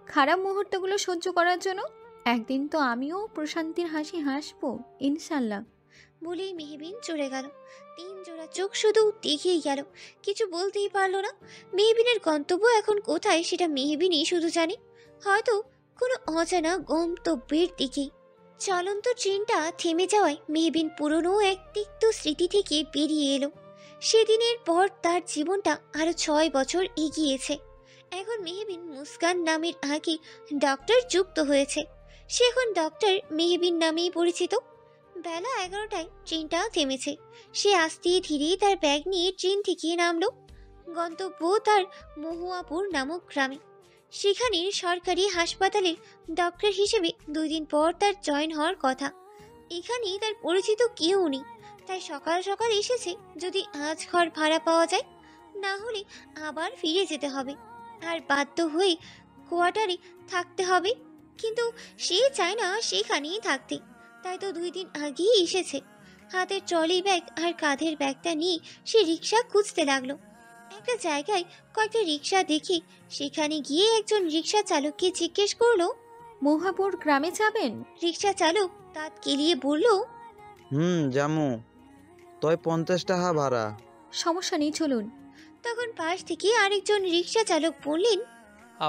খারাপ মুহূর্তগুলো সহ্য করার জন্য। একদিন তো আমিও প্রশান্তির হাসি হাসবো ইনশাল্লাহ। বলেই মেহবিন চলে গেল। 3 জোড়া চোখ শুধু দেখেই গেল, কিছু বলতেই পারলো না। মেহবিনের গন্তব্য এখন কোথায় সেটা মেহবিনই শুধু জানে, হয়তো কোনো অজানা গন্তব্যের দিকেই। চলন্ত ট্রেনটা থেমে যাওয়ায় মেহবিন পুরনো এক তিক্ত স্মৃতি থেকে বেরিয়ে এলো। সেদিনের পর তার জীবনটা আরো 6 বছর এগিয়েছে। এখন মেহবিন মুস্কান নামের আগে ডক্টর যুক্ত হয়েছে। সে এখন ডক্টর মেহবিন নামেই পরিচিত। বেলা 11টায় ট্রেনটা থেমেছে। সে আস্তে ধীরে তার ব্যাগ নিয়ে ট্রেন থেকে নামলো। গন্তব্য তার মহুয়াপুর নামক গ্রামে। সেখানের সরকারি হাসপাতালে ডক্টর হিসেবে 2 দিন পর তার জয়েন হওয়ার কথা। এখানে তার পরিচিত কেউ নেই, তাই সকাল সকাল এসেছে যদি আজ ঘর ভাড়া পাওয়া যায়, না হলে আবার ফিরে যেতে হবে আর বাধ্য হয়ে কোয়ার্টারে থাকতে হবে। কিন্তু সে চায় না সেখানেই থাকতে, তাই তো 2 দিন আগেই এসেছে। হাতের ট্রলি ব্যাগ আর কাঁধের ব্যাগটা নিয়ে সে রিক্সা খুঁজতে লাগলো। একটা জায়গায় কয়েকটা রিক্সা দেখে সেখানে গিয়ে একজন রিক্সা চালককে জিজ্ঞেস করলো। মহাপুর গ্রামে যাবেন? রিক্সা চালক দাঁত কেলিয়ে বলল, জামু, তয় 50 টাকা ভাড়া। সমস্যা নেই, চলুন। তখন পাশ থেকে আরেকজন রিক্সা চালক বললেন,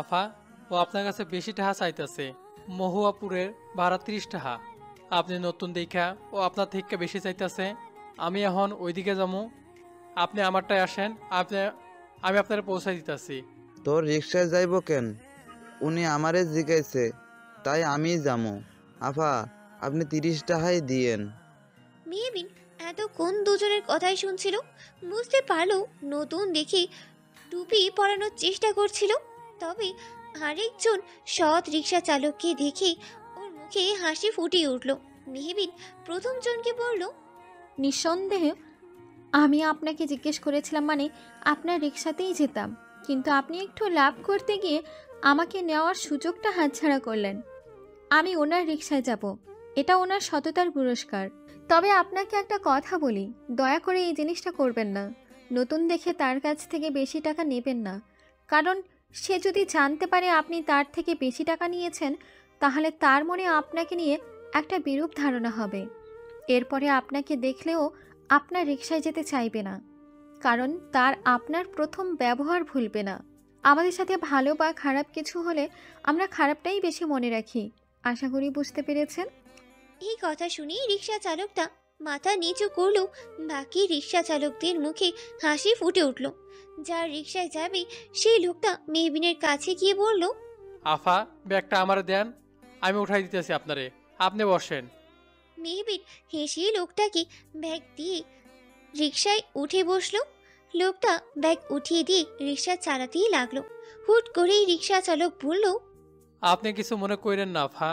আফা, ও আপনার কাছে বেশি টাকা চাইতেছে। মহুয়াপুরের ভাড়া 30 টাকা। আপনি নতুন দেখা ও আপনার থেকে বেশি চাইতেছে। আমি এখন ওইদিকে যাবো, আপনি আমারটায় আসেন, আমি আপনার পৌঁছাই দিতেছি। তোর রিক্সায় যাইব কেন? উনি আমারে জিগাইছে, তাই আমি যামু। আফা, আপনি 30 টাকাই দিয়েন। মেহবিন এতক্ষণ দুজনের কথাই শুনছিল। বুঝতে পারলো নতুন দেখে টুপি পরানোর চেষ্টা করছিল। তবে আরেকজন সৎ রিক্সা চালককে দেখে ওর মুখে হাসি ফুটে উঠল। মেহবিন প্রথম জনকে বলল, নিঃসন্দেহে আমি আপনাকে জিজ্ঞেস করেছিলাম মানে আপনার রিক্সাতেই যেতাম, কিন্তু আপনি একটু লাভ করতে গিয়ে আমাকে নেওয়ার সুযোগটা হাতছাড়া করলেন। আমি ওনার রিক্সায় যাব, এটা ওনার সততার পুরস্কার। তবে আপনাকে একটা কথা বলি, দয়া করে এই জিনিসটা করবেন না। নতুন দেখে তার কাছ থেকে বেশি টাকা নেবেন না, কারণ সে যদি জানতে পারে আপনি তার থেকে বেশি টাকা নিয়েছেন, তাহলে তার মনে আপনাকে নিয়ে একটা বিরূপ ধারণা হবে। এরপরে আপনাকে দেখলেও আপনার রিক্সায় যেতে চাইবে না, কারণ তার আপনার প্রথম ব্যবহার ভুলবে না। আমাদের সাথে ভালো বা খারাপ কিছু হলে আমরা খারাপটাই বেশি মনে রাখি। আশা করি বুঝতে পেরেছেন। এই কথা শুনে রিক্সা চালকটা মাথা নিচু করলো। বাকি রিক্সা চালকদের মুখে হাসি ফুটে উঠল। যার রিক্সায় যাবে সেই লোকটা মেহবিনের কাছে গিয়ে বলল, আফা, ব্যাগটা আমার দেন, আমি উঠাই দিতেছি আপনারে, আপনি বসেন। মেহবিন হেসে লোকটাকে ব্যাগ দিয়ে রিক্সায় উঠে বসলো। লোকটা ব্যাগ উঠিয়ে দিয়ে রিক্সা চালাতেই লাগলো। হুট করেই রিক্সা চালক বলল, আপনি কিছু মনে করেন না আফা,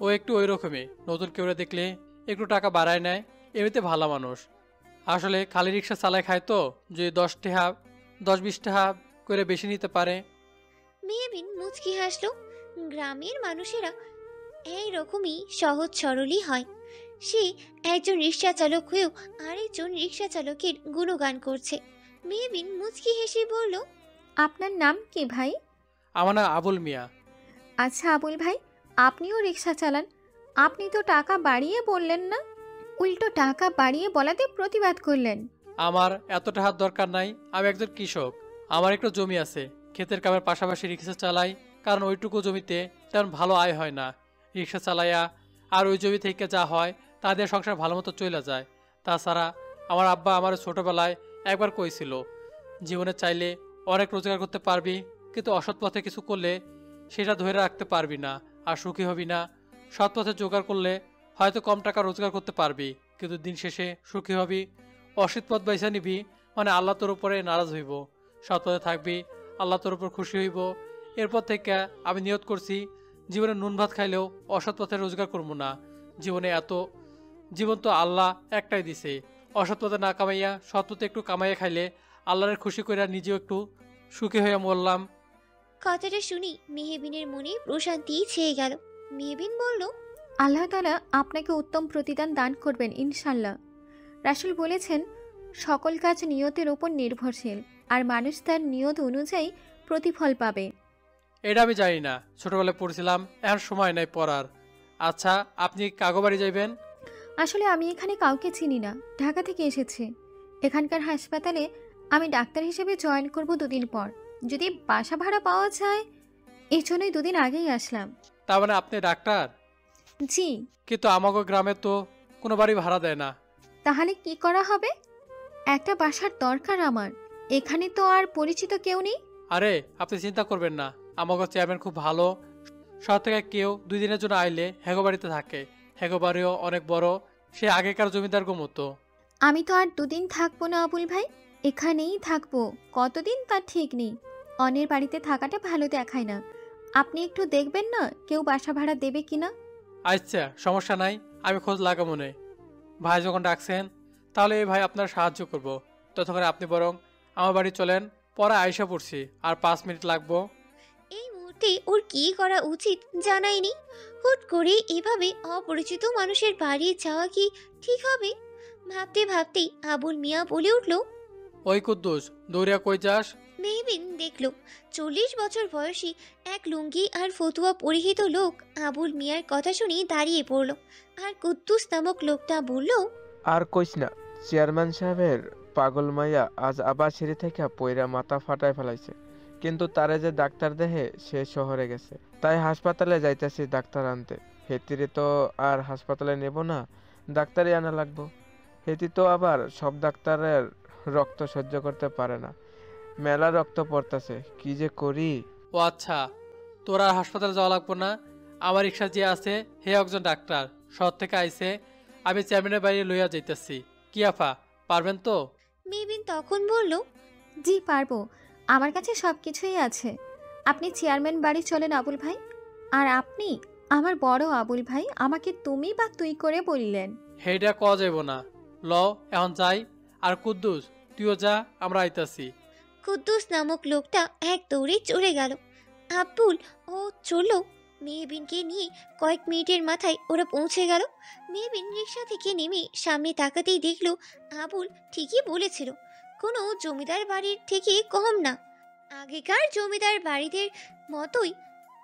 ও একটু ওই রকমই। নতুন কেউ দেখলে একটু টাকা বাড়ায় নেয়, এমনিতে ভালো মানুষ। আসলে খালি রিক্সা চালায় খায় তো, যে 10-20 টাকা করে বেশি নিতে পারে। মেহবিন মুচকি হাসলো। গ্রামের মানুষেরা এই রকমই সহজ সরলই হয়। সে একজন রিক্সা চালক হয়েও আরেকজন রিক্সা চালকের গুণগান করছে। মেহবিন মুচকি হেসে বলল, আপনার নাম কি ভাই? আমার নাম আবুল মিয়া। আচ্ছা আবুল ভাই, আপনিও রিক্সা চালান, আপনি তো টাকা বাড়িয়ে বললেন না, উল্টো টাকা বাড়িয়ে বলাতে প্রতিবাদ করলেন। আমার এত টাকার দরকার নাই, আমি একজন কৃষক। আমার একটু জমি আছে, ক্ষেতের কামের পাশাপাশি রিক্সা চালাই, কারণ ওইটুকু জমিতে তেমন ভালো আয় হয় না। রিক্সা চালাইয়া আর ওই জমি থেকে যা হয় তা দিয়ে সংসার ভালো মতো চলে যায়। তাছাড়া আমার আব্বা আমার ছোটবেলায় একবার কইছিল, জীবনে চাইলে অনেক রোজগার করতে পারবি, কিন্তু অসৎ পথে কিছু করলে সেটা ধরে রাখতে পারবি না আর সুখী হবি না। সৎ পথে জোগাড় করলে হয়তো কম টাকা রোজগার করতে পারবি, কিন্তু দিন শেষে সুখী হবি। অসৎ পথ বাইসা নিবি মানে আল্লাহ তোর উপরে নারাজ হইব। সৎ পথে থাকবি, আল্লাহ তোর উপর খুশি হইব। এরপর থেকে আমি নিয়ত করছি, জীবনে নুন ভাত খাইলেও অসৎ পথে রোজগার করবো না। জীবন তো আল্লাহ একটাই দিছে, অসৎ পথে না কামাইয়া সৎ পথে একটু কামাইয়া খাইলে আল্লাহরের খুশি কইরা নিজেও একটু সুখী হইয়া মরলাম। কথাটা শুনি মেহবিনের মনে প্রশান্তি ছেয়ে গেল। মেহবিন বলল, আল্লাহ তাআলা আপনাকে উত্তম প্রতিদান দান করবেন ইনশাল্লাহ। রাসূল বলেছেন, সকল কাজ নিয়তের উপর নির্ভরশীল, আর মানুষ তার নিয়ত অনুযায়ী প্রতিফল পাবে। এটা আমি জানি না, ছোটবেলায় পড়ছিলাম, এখন সময় নাই পড়ার। আচ্ছা, আপনি কাগোবাড়ি যাইবেন? আসলে আমি এখানে কাউকে চিনি না, ঢাকা থেকে এসেছি। এখানকার হাসপাতালে আমি ডাক্তার হিসেবে জয়েন করব 2 দিন পর। যদি বাসা ভাড়া পাওয়া যায়, এই জন্যই 2 দিন আগেই আসলাম। তার মানে আপনি ডাক্তার? জি। কিন্তু আমাকে গ্রামে তো কোনো বাড়ি ভাড়া দেয় না। তাহলে কি করা হবে? একটা বাসার দরকার আমার, এখানে তো আর পরিচিত কেউ নেই। আরে আপনি চিন্তা করবেন না, আমাকে চেয়ারম্যান খুব ভালো। শহর থেকে কেউ 2 দিনের জন্য আইলে হেগো বাড়িতে থাকে। হেগো বাড়িও অনেক বড়, সে আগেকার জমিদার গো মতো। আমি তো আর 2 দিন থাকবো না আবুল ভাই, এখানেই থাকবো। কতদিন তার ঠিক নেই। অন্যের বাড়িতে থাকাটা ভালো দেখায় না। আপনি একটু দেখবেন না কেউ বাসা ভাড়া দেবে কিনা। আচ্ছা, সমস্যা নাই, আমি খোঁজ লাগাবো মনে। ভাই যখন ডাকছেন তাহলে এই ভাই আপনার সাহায্য করব। ততক্ষণে আপনি বরং আমার বাড়ি চলেন, পরে আইসা পড়ছি, আর 5 মিনিট লাগবো। এই মুহূর্তে ওর কি করা উচিত জানাইনি। হুট করে এভাবে অপরিচিত মানুষের বাড়ি যাওয়া কি ঠিক হবে? ভাবতে ভাবতেই আবুল মিয়া বলে উঠল, ওই কুদ্দুস, দৌড়িয়া কই যাস? মেহবিন দেখল 40 বছর বয়সী এক লুঙ্গি আর ফতুয়া পরিহিত লোক আবুল মিয়ার কথা শুনে দাঁড়িয়ে পড়ল। আর কুদ্দুস নামক লোকটা বলল, আর কইস না, চেয়ারম্যান সাহেবের পাগল মাইয়া আজ আবার সিঁড়ি থেকে পইরা মাথা ফাটায় ফেলাইছে, কিন্তু তারে যে ডাক্তার দেহে সে শহরে গেছে, তাই হাসপাতালে যাইতেছি ডাক্তার আনতে। হেতিরে তো আর হাসপাতালে নেব না, ডাক্তারই আনা লাগবো। হেতি তো আবার সব ডাক্তারের রক্ত সহ্য করতে পারে না, মেলা রক্ত পড়তাছে, কি যে করি। ও আচ্ছা, তোর আর হাসপাতালে যাওয়া লাগবো না। আমার রিক্সা যে আছে হে একজন ডাক্তার, শহর থেকে আইছে। আমি চেয়ারম্যানের বাইরে লইয়া যাইতেছি। কি আফা, পারবেন তো? মেহবিন তখন বলল, জি পারবো, আমার কাছে সব কিছুই আছে। আপনি চেয়ারম্যান বাড়ি চলেন আবুল ভাই। আর আপনি আমার বড় আবুল ভাই, আমাকে তুমি বা তুই করে বললেন। হেইডা কওয়া যাইব না। ল এখন যাই। আর কুদ্দুস, তুইও যা, আমরা আইতাছি। কুদ্দুস নামক লোকটা এক দৌড়ে চলে গেল। আব্বুল ও চলল। মেহবিনকে নিয়ে কয়েক মিনিটের মাথায় ওরা পৌঁছে গেল। মেহবিন রিক্সা থেকে নেমে সামনে তাকাতেই দেখল আবুল ঠিকই বলেছিল, কোনো জমিদার বাড়ির থেকে কম না। আগেকার জমিদার বাড়িদের মতোই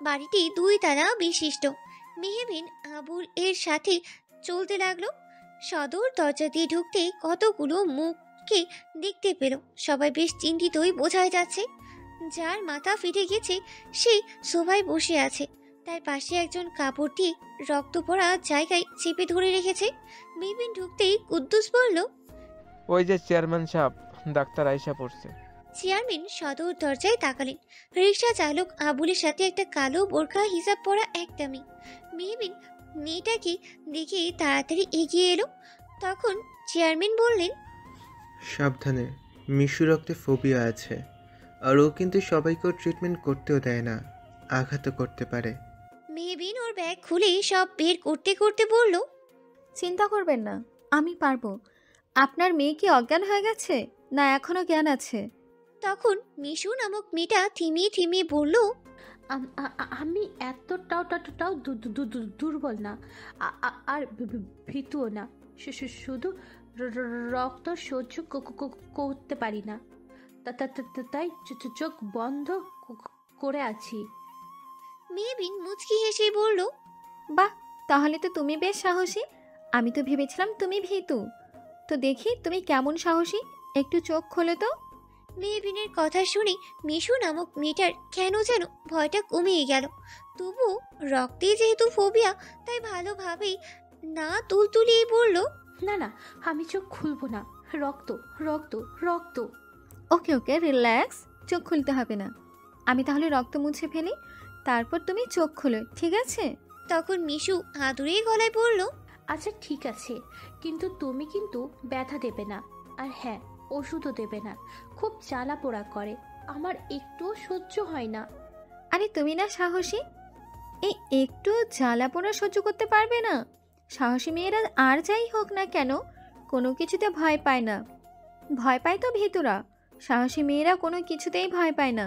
বাড়িটি 2 তলা বিশিষ্ট। মেহবিন আবুল এর সাথে চলতে লাগলো। সদর দরজা দিয়ে ঢুকতে কতগুলো মুখকে দেখতে পেল। সবাই বেশ চিন্তিতই বোঝা যাচ্ছে। যার মাথা ফেটে গেছে সে সোফায় বসে আছে, তার পাশে একজন কাপড় দিয়ে রক্ত পড়া জায়গায় চেপে ধরে রেখেছে। মেহবিন ঢুকতেই কুদ্দুস বলল, ওই যে চেয়ারম্যান সাহেব, ডাক্তার আইসা পড়ছে। চেয়ারম্যান সদর দরজায় তাকালেন। রিক্সা চালক আবুলের সাথে একটা কালো বোরখা হিজাব পরা একটা মেয়ে। মেহবিন মেয়েটাকে দেখে তাড়াতাড়ি এগিয়ে এলো। তখন চেয়ারম্যান বললেন, সাবধানে, মিশু রক্তে ফোবিয়া আছে, আর ও কিন্তু সবাইকে ট্রিটমেন্ট করতেও দেয় না, আঘাতও করতে পারে। মেহবিন ওর ব্যাগ খুলে সব বের করতে করতে বলল, চিন্তা করবেন না, আমি পারবো। আপনার মেয়ে কি অজ্ঞান হয়ে গেছে, না এখনো জ্ঞান আছে? তখন মিশু নামক মেয়েটা থিমিয়ে থিমিয়ে বলল, আমি এতটাও দুর্বল না, আর ভীতুও না, শুধু রক্ত সহ্য করতে পারি না, তাই চোখ বন্ধ করে আছি। মেহবিন মুচকি হেসে বলল, বাহ, তাহলে তো তুমি বেশ সাহসী। আমি তো ভেবেছিলাম তুমি ভীতু। তো দেখি তুমি কেমন সাহসী, একটু চোখ খোলো তো। মেহবিনের কথা শুনে মিশু নামক মেয়েটার কেন যেন ভয়টা কমিয়ে গেল। তবু রক্তে যেহেতু ফোবিয়া, তাই ভালোভাবেই না তুলতুলিয়ে বলল, না না, আমি চোখ খুলবো না, রক্ত রক্ত রক্ত। ওকে ওকে, রিল্যাক্স, চোখ খুলতে হবে না। আমি তাহলে রক্ত মুছে ফেলি, তারপর তুমি চোখ খোলো, ঠিক আছে? তখন মিশু আদুরে গলায় বলল, আচ্ছা ঠিক আছে, কিন্তু তুমি কিন্তু ব্যথা দেবে না, আর হ্যাঁ, ওষুধও দেবে না। খুব জ্বালা পোড়া করে, আমার একটুও সহ্য হয় না। আরে তুমি না সাহসী, এই একটু জ্বালা পোড়া সহ্য করতে পারবে না? সাহসী মেয়েরা আর যাই হোক না কেন, কোনো কিছুতে ভয় পায় না। ভয় পায় তো ভীতুরা, সাহসী মেয়েরা কোনো কিছুতেই ভয় পায় না।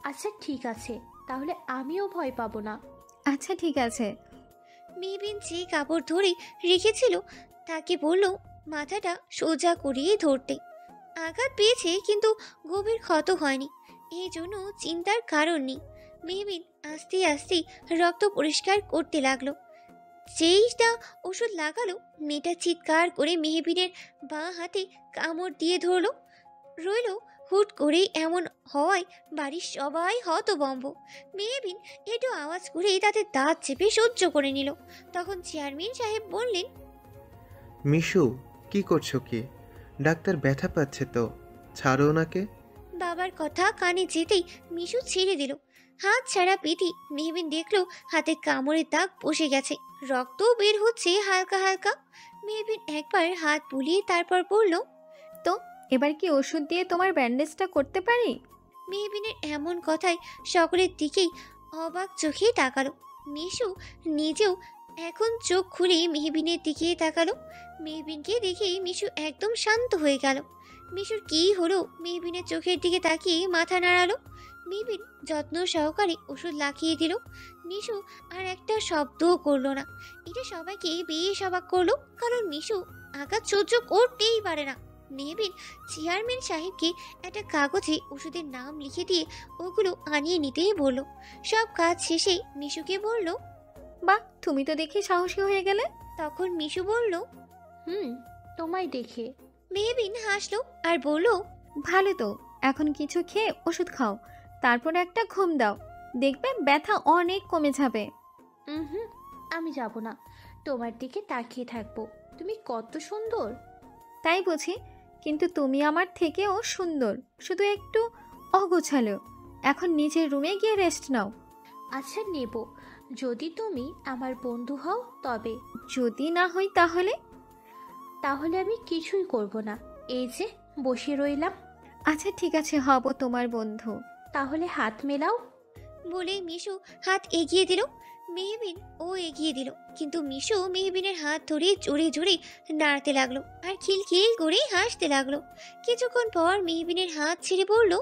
আচ্ছা ঠিক আছে, তাহলে আমিও ভয় পাবো না। আচ্ছা ঠিক আছে। মেহবিন যে কাপড় ধরে রেখেছিল তাকে বলল মাথাটা সোজা করিয়ে ধরতে। আঘাত পেয়েছে কিন্তু গভীর ক্ষত হয়নি, এই জন্য চিন্তার কারণ নেই। মেহবিন আস্তে আস্তে রক্ত পরিষ্কার করতে লাগলো। যেইটা ওষুধ লাগালো, মেয়েটা চিৎকার করে মেহবিনের বাঁ হাতে কামড় দিয়ে ধরলো। রইল হুট করে এমন হওয়ায় বাড়ির সবাই হতভম্ব। মেহবিন একটু আওয়াজ করে তাতে দাঁত চেপে সহ্য করে নিল। তখন চেয়ারম্যান সাহেব বললেন, মিশু, কি করছো কি? ডাক্তার ব্যথা পাচ্ছে তো, ছাড়ো ওনাকে। বাবার কথা কানে যেতেই মিশু ছেড়ে দিল। হাত ছাড়া পেটি মেহবিন দেখলো হাতে কামড়ের দাগ বসে গেছে, রক্ত বের হচ্ছে হালকা হালকা। মেহবিন একবার হাত বুলিয়ে তারপর বলল, তো এবার কি ওষুধ দিয়ে তোমার ব্যান্ডেজটা করতে পারি? মেহবিনের এমন কথায় সকলের দিকেই অবাক চোখে তাকালো। মিশু নিজেও এখন চোখ খুলে মেহবিনের দিকে তাকালো। মেহবিনকে দেখে মিশু একদম শান্ত হয়ে গেল। মিশুর কি হলো? মেহবিনের চোখের দিকে তাকিয়ে মাথা নাড়ালো। মেহবিন যত্ন সহকারে ওষুধ লাগিয়ে দিল। মিশু আর একটা শব্দও করলো না। এটা সবাইকে বেশ অবাক করলো, কারণ মিশু আঘাত সহ্য করতেই পারে না। মেহবিন চেয়ারম্যান সাহেবকে একটা কাগজে ওষুধের নাম লিখে দিয়ে ওগুলো আনিয়ে নিতেই বলল। সব কাজ শেষে মিশুকে বলল। বাহ, তুমি তো দেখি সাহসী হয়ে গেলে। তখন মিশু বলল। তোমায় দেখে। মেহবিন হাসলো আর বলল, ভালো তো, এখন কিছু খেয়ে ওষুধ খাও, তারপর একটা ঘুম দাও, দেখবে ব্যথা অনেক কমে যাবে। হুম, আমি যাব না, তোমার দিকে তাকিয়ে থাকবো। তুমি কত সুন্দর। তাই বুঝি, কিন্তু তুমি আমার থেকেও সুন্দর, শুধু একটু অগোছালো। এখন নিজের রুমে গিয়ে রেস্ট নাও। আচ্ছা নেব, যদি তুমি আমার বন্ধু হও তবে। যদি না হই তাহলে? তাহলে আমি কিছুই করব না, এই যে বসে রইলাম। আচ্ছা ঠিক আছে, হব তোমার বন্ধু। তাহলে হাত মেলাও। বলে মিশু হাত এগিয়ে দিল। মেহবিন ও এগিয়ে দিল, কিন্তু মিশু মেহবিনের হাত ধরে জোরে জোরে নাড়তে লাগলো আর খিলখিল করে হাসতে লাগলো। কিছুক্ষণ পর মেহবিনের হাত ছেড়ে বলল,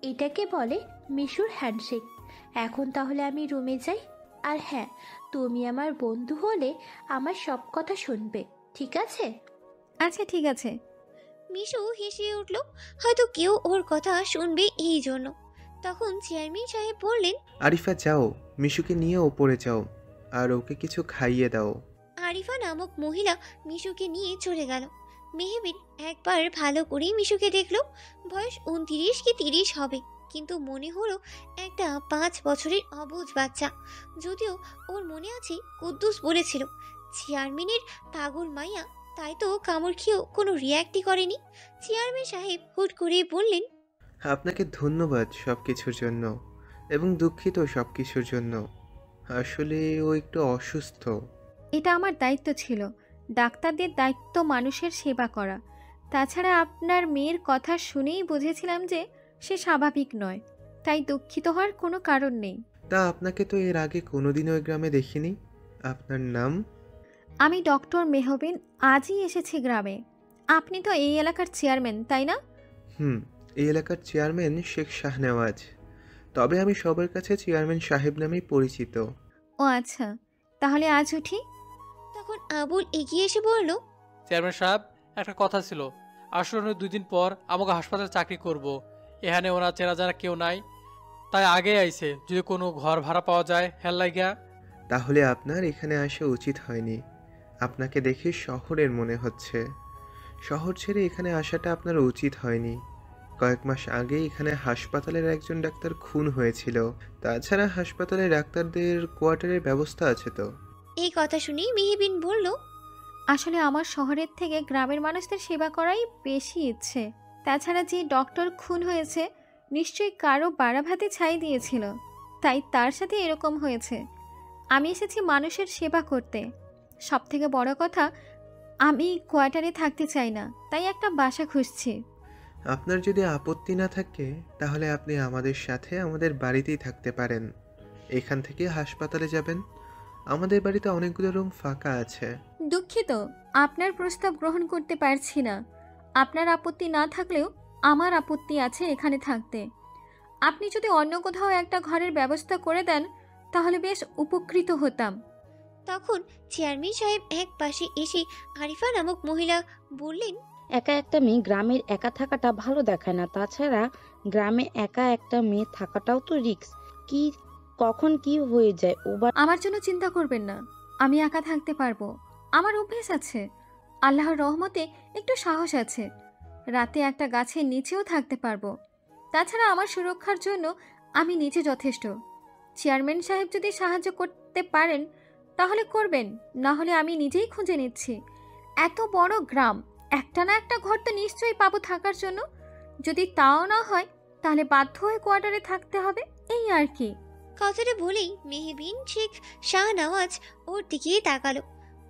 এটাকে বলে মিশুর হ্যান্ডশেক। এখন তাহলে আমি রুমে যাই। আর হ্যাঁ, তুমি আমার বন্ধু হলে আমার সব কথা শুনবে, ঠিক আছে? আচ্ছা ঠিক আছে। মিশু হেসে উঠল, হয়তো কেউ ওর কথা শুনবে এই জন্য। তখন চেয়ারম্যান সাহেব বললেন, আরিফা যাও, মিশুকে নিয়ে ওপরে যাও আর ওকে কিছু খাইয়ে দাও। আরিফা নামক মহিলা মিশুকে নিয়ে চলে গেল। মেহবিন একবার ভালো করে মিশুকে দেখলো। বয়স 29 কি 30 হবে, কিন্তু মনে হলো একটা 5 বছরের অবুঝ বাচ্চা। যদিও ওর মনে আছে কুদ্দুস বলেছিল চেয়ারম্যানের পাগল মাইয়া, তাই তো কামড় খেয়েও কোনো রিয়াক্টই করেনি। চেয়ারম্যান সাহেব হুট করে বললেন, আপনাকে ধন্যবাদ সব কিছুর জন্য, এবং দুঃখিত সব কিছুর জন্য। আসলে ও একটু অসুস্থ। এটা আমার দায়িত্ব ছিল, ডাক্তারদের দায়িত্ব মানুষের সেবা করা। তাছাড়া আপনার মেয়ের কথা শুনেই বুঝেছিলাম যে সে স্বাভাবিক নয়, তাই দুঃখিত হওয়ার কোনো কারণ নেই। তা আপনাকে তো এর আগে কোনোদিনও ওই গ্রামে দেখিনি। আপনার নাম? আমি ডক্টর মেহবিন, আজই এসেছি গ্রামে। আপনি তো এই এলাকার চেয়ারম্যান, তাই না? এই এলাকার চেয়ারম্যান শেখ শাহনেওয়াজ, তবে আমি সবার কাছে চেয়ারম্যান সাহেব নামেই পরিচিত। ও আচ্ছা, তাহলে আজ উঠি। তখন আবুল এগিয়ে এসে বলল, চেয়ারম্যান সাহেব, একটা কথা ছিল। আসলে 2 দিন পর আমাকে হাসপাতালে চাকরি করব। এখানে ওনার চেনা জানা কেউ নাই, তাই আগে আইছে, যদি কোনো ঘর ভাড়া পাওয়া যায় হেল লাগিয়া। তাহলে আপনার এখানে আসা উচিত হয়নি। আপনাকে দেখে শহরের মনে হচ্ছে। শহর ছেড়ে এখানে আসাটা আপনার উচিত হয়নি। কয়েক মাস আগে এখানে হাসপাতালের একজন ডাক্তার খুন হয়েছিল। তাছাড়া হাসপাতালে ডাক্তারদের কোয়ার্টারের ব্যবস্থা আছে তো। এই কথা শুনেই মেহবিন বলল, আসলে আমার শহরের থেকে গ্রামের মানুষদের সেবা করাই বেশি ইচ্ছে। তাছাড়া যে ডক্টর খুন হয়েছে নিশ্চয়ই কারো বাড়া ভাতে ছাই দিয়েছিল, তাই তার সাথে এরকম হয়েছে। আমি এসেছি মানুষের সেবা করতে। সব থেকে বড় কথা, আমি কোয়ার্টারে থাকতে চাই না, তাই একটা বাসা খুঁজছি। আপনার যদি আপত্তি না থাকে তাহলে আপনি আমাদের সাথে আমাদের বাড়িতেই থাকতে পারেন। এখান থেকে হাসপাতালে যাবেন, আমাদের বাড়িতে অনেকগুলো রুম ফাঁকা আছে। দুঃখিত, আপনার প্রস্তাব গ্রহণ করতে পারছি না। আপনার আপত্তি না থাকলেও আমার আপত্তি আছে এখানে থাকতে। আপনি যদি অন্য কোথাও একটা ঘরের ব্যবস্থা করে দেন তাহলে বেশ উপকৃত হতাম। তখন চেয়ারম্যান সাহেব এক পাশে এসে আরিফা নামক মহিলা বললেন, একা একটা মেয়ে গ্রামের একা থাকাটা ভালো দেখায় না। তাছাড়া গ্রামে একা একটা মেয়ে থাকাটাও তো রিস্ক। কি কখন কি হয়ে যায় আমার জন্য চিন্তা করবেন না, আমি একা থাকতে পারবো। আমার অভ্যেস আছে, আল্লাহর রহমতে একটু সাহস আছে। রাতে একটা গাছের নিচেও থাকতে পারবো। তাছাড়া আমার সুরক্ষার জন্য আমি নিজে যথেষ্ট। চেয়ারম্যান সাহেব যদি সাহায্য করতে পারেন তাহলে করবেন, না হলে আমি নিজেই খুঁজে নিচ্ছি। এত বড় গ্রাম, একটা না একটা ঘর তো নিশ্চয়ই পাবো থাকার জন্য। যদি তাও না হয় তাহলে বাধ্য হয়ে কোয়ার্টারে থাকতে হবে, এই আর কি। কথাটা বলেই মেহবিন শেখ শাহনওয়াজ ওর দিকে তাকালো।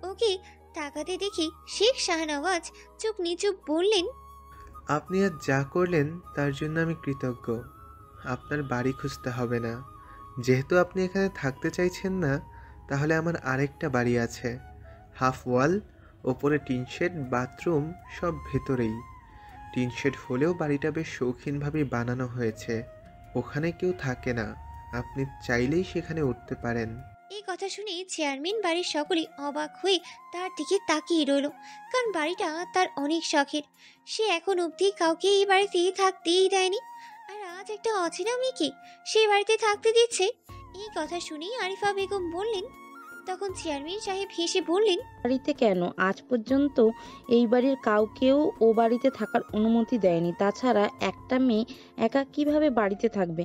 ওকে তাকাতে দেখি শেখ শাহনওয়াজ চুপ নিচুপ বললেন, আপনি আজ যা করলেন তার জন্য আমি কৃতজ্ঞ। আপনার বাড়ি খুঁজতে হবে না। যেহেতু আপনি এখানে থাকতে চাইছেন না, তাহলে আমার আরেকটা বাড়ি আছে, হাফ ওয়াল, ওপরে টিন শেড, বাথরুম সব ভেতরেই। টিন শেড হলেও বাড়িটা বেশ শৌখিনভাবেই বানানো হয়েছে। ওখানে কেউ থাকে না, আপনি চাইলেই সেখানে উঠতে পারেন। এই কথা শুনে চেয়ারম্যান বাড়ির সকলে অবাক হয়ে তার দিকে তাকিয়ে রইল, কারণ বাড়িটা তার অনেক শখের। সে এখন অবধি কাউকে এই বাড়িতে থাকতেই দেয়নি, আর আজ একটা অচেনা মেয়েকে সেই বাড়িতে থাকতে দিচ্ছে। এই কথা শুনেই আরিফা বেগম বললেন। তখন চেয়ারম্যান সাহেব হেসে বললেন, বাড়িতে কেন? আজ পর্যন্ত এই বাড়ির কাউকেও ও বাড়িতে থাকার অনুমতি দেয়নি। তাছাড়া একটা মেয়ে একা কিভাবে বাড়িতে থাকবে?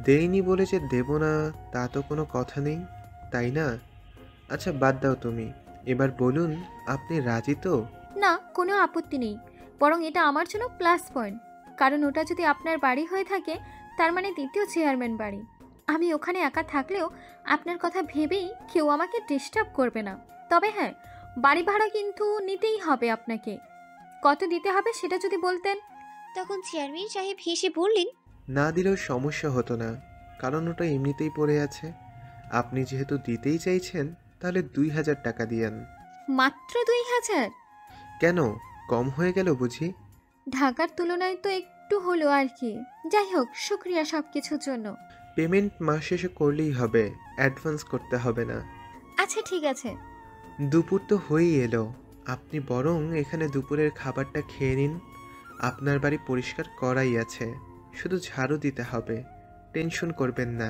দেইনি বলে যে দেব না তা তো কোনো কথা নেই, তাই না? আচ্ছা বাদ দাও তুমি, এবার বলুন আপনি রাজি তো? না, কোনো আপত্তি নেই, বরং এটা আমার জন্য প্লাস পয়েন্ট। কারণ ওটা যদি আপনার বাড়ি হয়ে থাকে, তার মানে দ্বিতীয় চেয়ারম্যান বাড়ি। আমি ওখানে একা থাকলেও আপনার কথা ভেবেই কেউ আমাকে ডিস্টার্ব করবে না। তবে হ্যাঁ, বাড়ি ভাড়া কিন্তু নিতেই হবে আপনাকে। কত দিতে হবে সেটা যদি বলতেন। তখন চেয়ারম্যান সাহেব হেসে বললেন, না দিলেও সমস্যা হতো না, কারণ ওটা এমনিতেই পড়ে আছে। আপনি যেহেতু দিতেই চাইছেন তাহলে 2000 টাকা দিয়েন। মাত্র 2000? কেন, কম হয়ে গেল বুঝি? ঢাকার তুলনায় তো একটু হলো আর কি। যাই হোক, শুক্রিয়া সব কিছুর জন্য। পেমেন্ট মাস শেষে করলেই হবে, অ্যাডভান্স করতে হবে না। আচ্ছা ঠিক আছে। দুপুর তো হয়েই এলো, আপনি বরং এখানে দুপুরের খাবারটা খেয়ে নিন। আপনার বাড়ি পরিষ্কার করাই আছে, শুধু ঝাড়ু দিতে হবে, টেনশন করবেন না।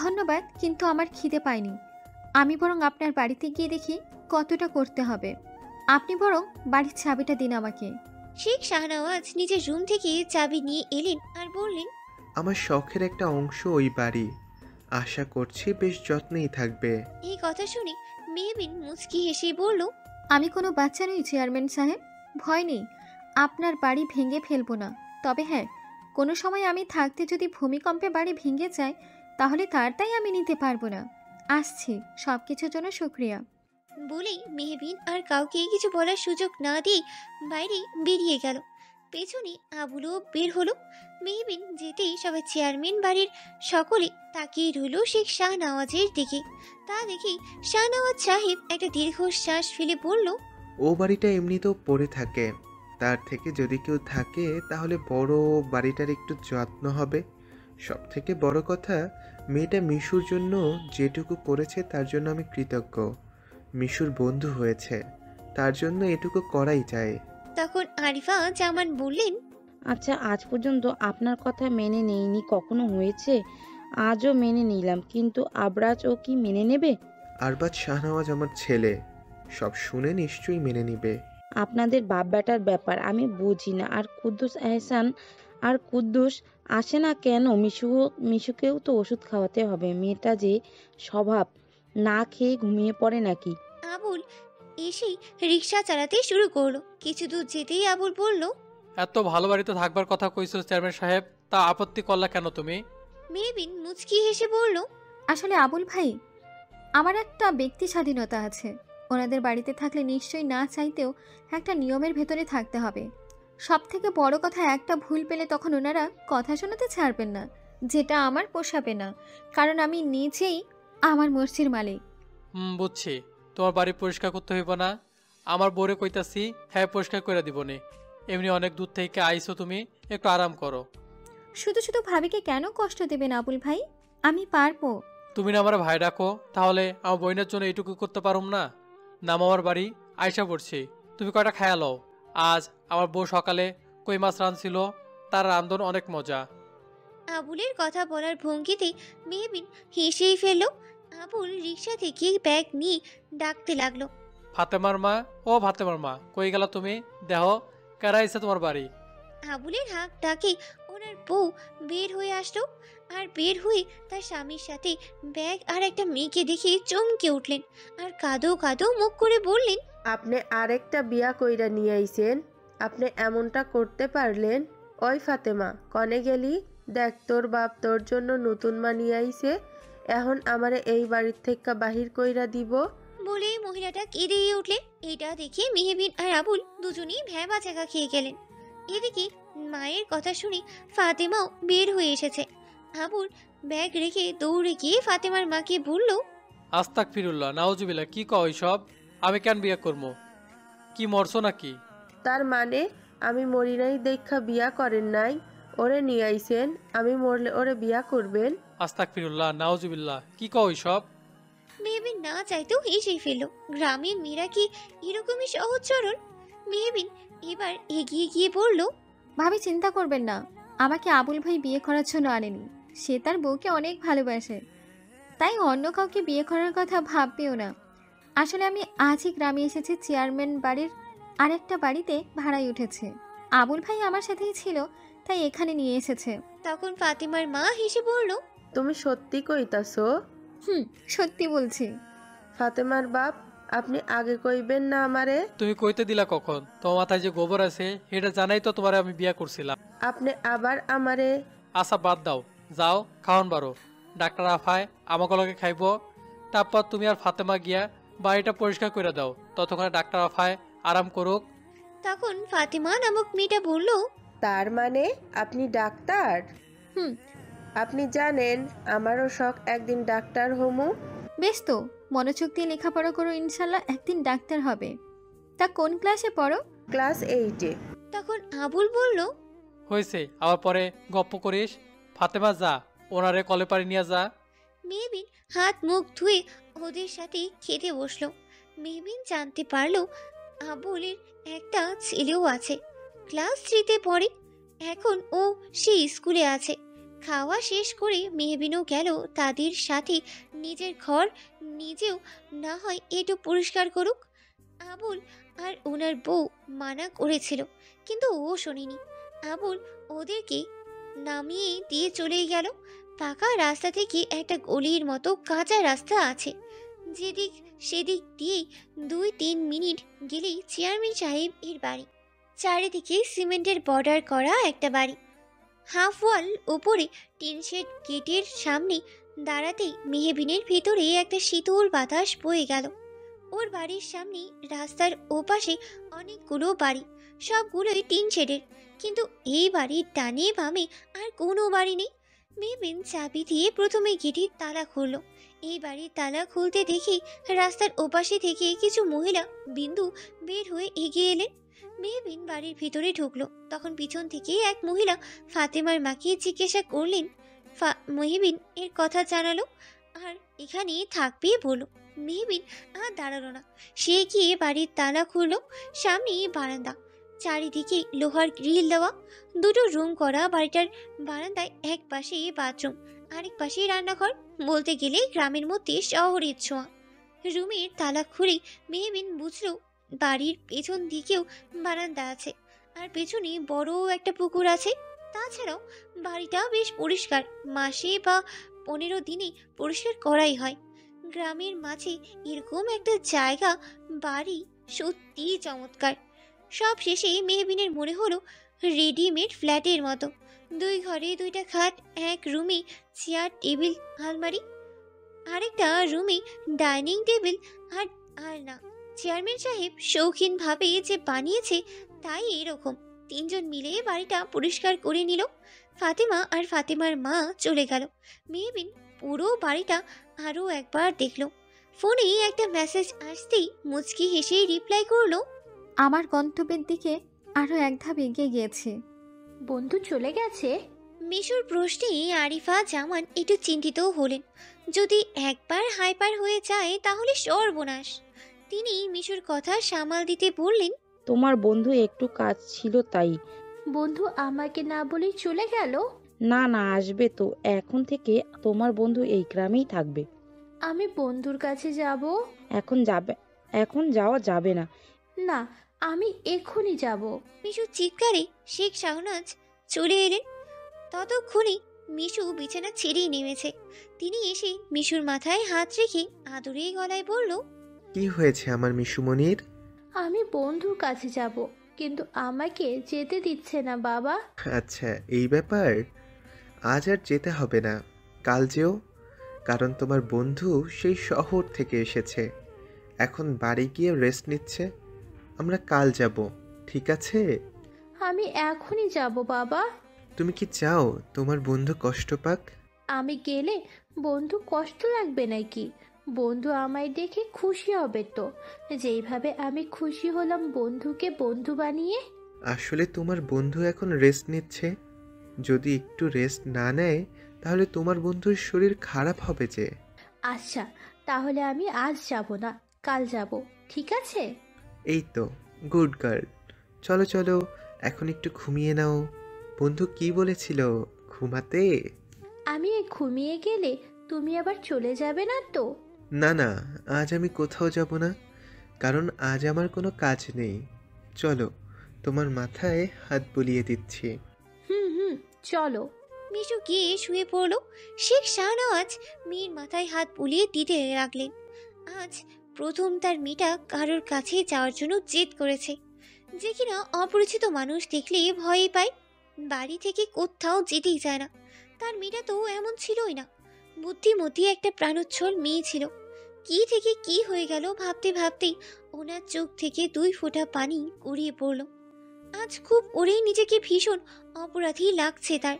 ধন্যবাদ, কিন্তু আমার খিদে পায়নি। আমি বরং আপনার বাড়িতে গিয়ে দেখি কতটা করতে হবে। আপনি বরং বাড়ির চাবিটা দিন আমাকে। শেখ শাহনওয়াজ নিজের রুম থেকে চাবি নিয়ে এলেন আর বললেন, আমার শখের একটা অংশ ওই বাড়ি, আশা করছি বেশ যত্নেই থাকবে। এই কথা শুনে মেহবিন মুচকি হেসে বলল, আমি কোনো বাচ্চা নই চেয়ারম্যান সাহেব, ভয় নেই। আপনার বাড়ি ভেঙে ফেলবো না। তবে হ্যাঁ, কোনো সময় আমি থাকতে যদি ভূমিকম্পে বাড়ি ভেঙে যায়, তাহলে তারটাই আমি নিতে পারবো না। আসছি, সব কিছুর জন্য শুক্রিয়া। বলেই মেহবিন আর কাউকে কিছু বলার সুযোগ না দিয়ে বাইরে বেরিয়ে গেল। পেছনে আবুলও বের হলো। মেহবিন যেতেই সবাই চেয়ারম্যান বাড়ির সকলে তাকিয়ে রইল শেখ শাহনওয়াজের দিকে। তা দেখেই শাহনওয়াজ সাহেব একটা দীর্ঘশ্বাস ফেলে বলল, ও বাড়িটা এমনিতেও পড়ে থাকে, তার থেকে যদি কেউ থাকে তাহলে বড় বাড়িটার একটু যত্ন হবে। সব থেকে বড় কথা, মেয়েটা মিশুর জন্য যেটুকু করেছে তার জন্য আমি কৃতজ্ঞ। মিশুর বন্ধু হয়েছে, তার জন্য এটুকু করাই যায়। তখন আরিফা জামান বললেন, আচ্ছা, আজ পর্যন্ত আপনার কথা মেনে নেইনি, কখনো হয়েছে? আজও মেনে নিলাম, কিন্তু আবরাজ ও কি মেনে নেবে? আরবাজ শাহনওয়াজ আমার ছেলে, সব শুনে নিশ্চয়ই মেনে নিবে। আপনাদের বাপ বেটার ব্যাপার আমি বুঝি না। আর কুদ্দুস এহসান আর কুদ্দুস আসে না কেন? মিশুকেও তো ওষুধ খাওয়াতে হবে। মেয়েটা যে স্বভাব, না খেয়ে ঘুমিয়ে পড়ে নাকি? আবুল এসেই রিক্সা চালাতে শুরু করলো। কিছু দূর যেতেই আবুল বলল, এত ভালো বাড়িতে থাকবার কথা কইছো চেয়ারম্যান সাহেব, তা আপত্তি করলা কেন তুমি? মেহবিন মুচকি হেসে বলল, আসলে আবুল ভাই, আমার একটা ব্যক্তি স্বাধীনতা আছে। ওনাদের বাড়িতে থাকলে নিশ্চয়ই না চাইতেও একটা নিয়মের ভেতরে থাকতে হবে। সব থেকে বড় কথা, একটা ভুল পেলে তখন ওনারা কথা শোনাতে ছাড়বেন না, যেটা আমার পোষাবে না। কারণ আমি নিজেই আমার মর্জির মালিক। বুঝছি। তোমার বাড়ি পরিষ্কার করতে হইব না, আমার বোরে কইতাছি হ্যাঁ পরিষ্কার করে দিবনি। এমনি অনেক দূর থেকে আইছো তুমি, একটু আরাম করো। শুধু শুধু ভাবিকে কেন কষ্ট দেবেন আবুল ভাই? আমি পারবো। তুমি না আমার ভাই ডাকো, তাহলে আমার বইনের জন্য এইটুকু করতে পারুম না? নাম আমার বাড়ি আইসা পড়ছি, তুমি কয়টা খায়া লও। আজ আমার বউ সকালে কই মাছ রাঁধছিল, তার রান্ধন অনেক মজা। আবুলের কথা বলার ভঙ্গিতে মেহবিন হেসেই ফেলল। আবুল রিক্সা থেকে ব্যাগ নিয়ে ডাকতে লাগলো, ফাতেমার মা, ও ফাতেমার মা, কই গেলা তুমি? দেহ কারা আইছে তোমার বাড়ি। আবুলের হাঁক ডাকে ওনার বউ বের হয়ে আসলো। আর বের হয়ে তার স্বামীর সাথে ব্যাগ আর একটা মেয়েকে দেখে চমকে উঠলেন আর কাঁদো কাঁদো মুখ করে বললেন, আপনি আরেকটা বিয়া কইরা নিয়ে আইছেন? আপনি এমনটা করতে পারলেন? ওই ফাতেমা, কনে গেলি? দেখ, তোর বাপ তোর জন্য নতুন মা নিয়ে আইছে, এখন আমারে এই বাড়ির থেকে বাহির কইরা দিব। বলে মহিলাটা কেঁদে উঠলেন। এটা দেখে মেহবিন আর আবুল দুজনেই ভ্যাবা চাকা খেয়ে গেলেন। এদিকে মায়ের কথা শুনে ফাতেমাও বের হয়ে এসেছে। আবুল ব্যাগ রেখে দৌড়ে গিয়ে ফাতেমার মাকে বলল, আস্তাক ফিরুল্লাহ, নাউজুবিল্লাহ, কি কও সব? আমি কেন বিয়ে করবো? কি মরছো নাকি? তার মানে আমি মরি নাই দেখা বিয়া করেন নাই, ওরে নিয়ে আইছেন, আমি মরলে ওরে বিয়া করবেন? আস্তাক ফিরুল্লাহ, নাউজুবিল্লাহ, কি কও সব? মেহবিন না চাইতেও হেসে ফেলল। গ্রামের মেয়েরা কি এরকমই সহজ সরল? মেহবিন এবার এগিয়ে গিয়ে বলল, ভাবি চিন্তা করবেন না, আমাকে আবুল ভাই বিয়ে করার জন্য আনেনি। সে তার বউকে অনেক ভালোবাসে, তাই অন্য কাউকে বিয়ে করার কথা ভাববেও না। আসলে আমি আজই গ্রামে এসেছি, চেয়ারম্যান বাড়ির আরেকটা বাড়িতে ভাড়ায় উঠেছে। আবুল ভাই আমার সাথেই ছিল, তাই এখানে নিয়ে এসেছে। তখন ফাতিমার মা হেসে বলল, তুমি সত্যি কইতাছো? সত্যি বলছি। ফাতেমার বাপ, আপনি আগে কইবেন না আমারে? তুমি কইতে দিলা কখন? তোমার মাথায় যে গোবর আছে এটা জানাই তো তোমারে আমি বিয়া করছিলাম। আপনি আবার আমারে? আচ্ছা বাদ দাও, যাও খাওয়ান বারো। ডাক্তার আফায় আমাকে লগে খাইব, তারপর তুমি আর ফাতেমা গিয়া বাড়িটা পরিষ্কার করে দাও। ততক্ষণে ডাক্তার আফায় আরাম করুক। তখন ফাতিমা নামক মেয়েটা বলল, তার মানে আপনি ডাক্তার? আপনি জানেন আমারও শখ একদিন ডাক্তার হমু। বেশ তো, মনোযোগ দিয়ে লেখাপড়া করো, ইনশাল্লাহ একদিন ডাক্তার হবে। তা কোন ক্লাসে পড়ো? ক্লাস 8-এ। তখন আবুল বলল, হয়েছে, আবার পরে গপ্প করিস। ফাতেমা যা, ওনারে কলে পাড়ি নিয়ে যা। মেহবিন হাত মুখ ধুয়ে ওদের সাথে খেতে বসলো। মেহবিন জানতে পারলো আবুলের একটা ছেলেও আছে, ক্লাস 3-তে পড়ে। এখন ও সেই স্কুলে আছে। খাওয়া শেষ করে মেহবিনও গেল তাদের সাথে নিজের ঘর। নিজেও না হয় একটু পরিষ্কার করুক। আবুল আর ওনার বউ মানা করেছিল, কিন্তু ও শোনেনি। আবুল ওদেরকে নামিয়ে দিয়ে চলে গেল। পাকা রাস্তা থেকে একটা গলির মতো কাঁচা রাস্তা আছে, যেদিক সেদিক দিয়েই 2-3 মিনিট গেলেই চেয়ারম্যান সাহেব এর বাড়ি। চারিদিকে সিমেন্টের বর্ডার করা একটা বাড়ি, হাফ ওয়াল উপরে টিন শেড। গেটের সামনে দাঁড়াতেই মেহবিনের ভিতরে একটা শীতল বাতাস বয়ে গেল। ওর বাড়ির সামনে রাস্তার ওপাশে অনেকগুলো বাড়ি, সবগুলোই টিন শেডের, কিন্তু এই বাড়ির ডানে বামে আর কোনো বাড়ি নেই। মেহবিন চাবি দিয়ে প্রথমে গেটের তালা খুলল। এই বাড়ির তালা খুলতে দেখি রাস্তার ওপাশে থেকে কিছু মহিলা বিন্দু বের হয়ে এগিয়ে এলেন। মেহবিন বাড়ির ভিতরে ঢুকলো। তখন পিছন থেকে এক মহিলা ফাতেমার মাকে জিজ্ঞাসা করলেন। মেহবিন এর কথা জানালো আর এখানে থাকবে বলো। মেহবিন আর দাঁড়ালো না, সে গিয়ে বাড়ির তালা খুললো। সামনে বারান্দা, চারিদিকে লোহার গ্রিল দেওয়া, 2টো রুম করা। বাড়িটার বারান্দায় এক পাশে বাথরুম, আরেক পাশে রান্নাঘর। বলতে গেলে গ্রামের মধ্যে শহরের ছোঁয়া। রুমের তালা খুলে মেহবিন বুঝলো বাড়ির পেছন দিকেও বারান্দা আছে, আর পেছনে বড় একটা পুকুর আছে। তাছাড়াও বাড়িটা বেশ পরিষ্কার, মাসে বা 15 দিনে পরিষ্কার করাই হয়। গ্রামের মাঝে এরকম একটা জায়গা, বাড়ি সত্যি চমৎকার। সব শেষে মেহবিনের মনে হলো রেডিমেড ফ্ল্যাটের মতো। 2 ঘরে 2টা খাট, এক রুমে চেয়ার টেবিল আলমারি, আরেকটা রুমে ডাইনিং টেবিল। আর না, চেয়ারম্যান সাহেব শৌখিনভাবে যে বানিয়েছে তাই এরকম। 3 জন মিলে বাড়িটা পরিষ্কার করে নিল। ফাতেমা আর ফাতেমার মা চলে গেল। মেহবিন পুরো বাড়িটা আরও একবার দেখলো। ফোনে একটা মেসেজ আসতেই মুচকি হেসে রিপ্লাই করলো, আমার গন্তব্যের দিকে আরো এক ধাপ এগিয়ে গিয়েছে। বন্ধু চলে গেছে? মিশুর প্রশ্নে আরিফা জামান একটু চিন্তিত হলেন। যদি একবার হাইপার হয়ে যায় তাহলে সর্বনাশ। তিনি মিশুর কথা সামাল দিতে বললেন, তোমার বন্ধু একটু কাজ ছিল তাই। বন্ধু আমাকে না বলেই চলে গেল? না না, আসবে তো। এখন থেকে তোমার বন্ধু এই গ্রামেই থাকবে। আমি বন্ধুর কাছে যাব? এখন যাওয়া যাবে না। না, আমি এখনই যাব। মিশুর চিৎকারে শেখ শাহনাজ চলে এলেন। ততক্ষণে মিশু বিছানা ছেড়েই নেমেছে। তিনি এসে মিশুর মাথায় হাত রেখে আদরে গলায় বলল, কি হয়েছে আমার মিশুমনির? আমি বন্ধুর কাছে যাব, কিন্তু আমাকে যেতে দিচ্ছে না বাবা। আচ্ছা, এই ব্যাপার। আজ আর যেতে হবে না, কাল যেও। কারণ তোমার বন্ধু সেই শহর থেকে এসেছে, এখন বাড়ি গিয়ে রেস্ট নিচ্ছে। আমরা কাল যাব, ঠিক আছে? আমি এখনই যাব বাবা। তুমি কি চাও তোমার বন্ধু কষ্ট পাক? আমি গেলে বন্ধু কষ্ট লাগবে নাকি? বন্ধু আমায় দেখে খুশি হবে তো, যেইভাবে আমি খুশি হলাম বন্ধুকে বন্ধু বানিয়ে। আসলে তোমার বন্ধু এখন রেস্ট নিচ্ছে। যদি একটু রেস্ট না নেয় তাহলে তোমার বন্ধুর শরীর খারাপ হবে যে। আচ্ছা, তাহলে আমি আজ যাব না, কাল যাব, ঠিক আছে? এই তো, গুড গার্ল। চলো চলো, এখন একটু ঘুমিয়ে নাও। বন্ধু কি বলেছিল, ঘুমাতে? আমি ঘুমিয়ে গেলে তুমি আবার চলে যাবে না তো? না না, আজ আমি কোথাও যাব না, কারণ আজ আমার কোনো কাজ নেই। চলো, তোমার মাথায় হাত বুলিয়ে দিচ্ছি। হুম হুম, চলো। মিশু গিয়ে শুয়ে পড়ল। শেখ শাহনওয়াজ মেয়ের মাথায় হাত বুলিয়ে দিতে লাগলেন। আজ প্রথম তার মেয়েটা কারোর কাছে যাওয়ার জন্য জেদ করেছে, যে কিনা অপরিচিত মানুষ দেখলে ভয় পায়, বাড়ি থেকে কোথাও যেতেই চায় না। তার মেয়েটা তো এমন ছিলই না, বুদ্ধিমতী একটা প্রাণোচ্ছল মেয়ে ছিল। কি থেকে কি হয়ে গেল ভাবতে ভাবতেই ওনার চোখ থেকে 2 ফোঁটা পানি গড়িয়ে পড়ল। আজ খুব ওরেই নিজেকে ভীষণ অপরাধী লাগছে তার।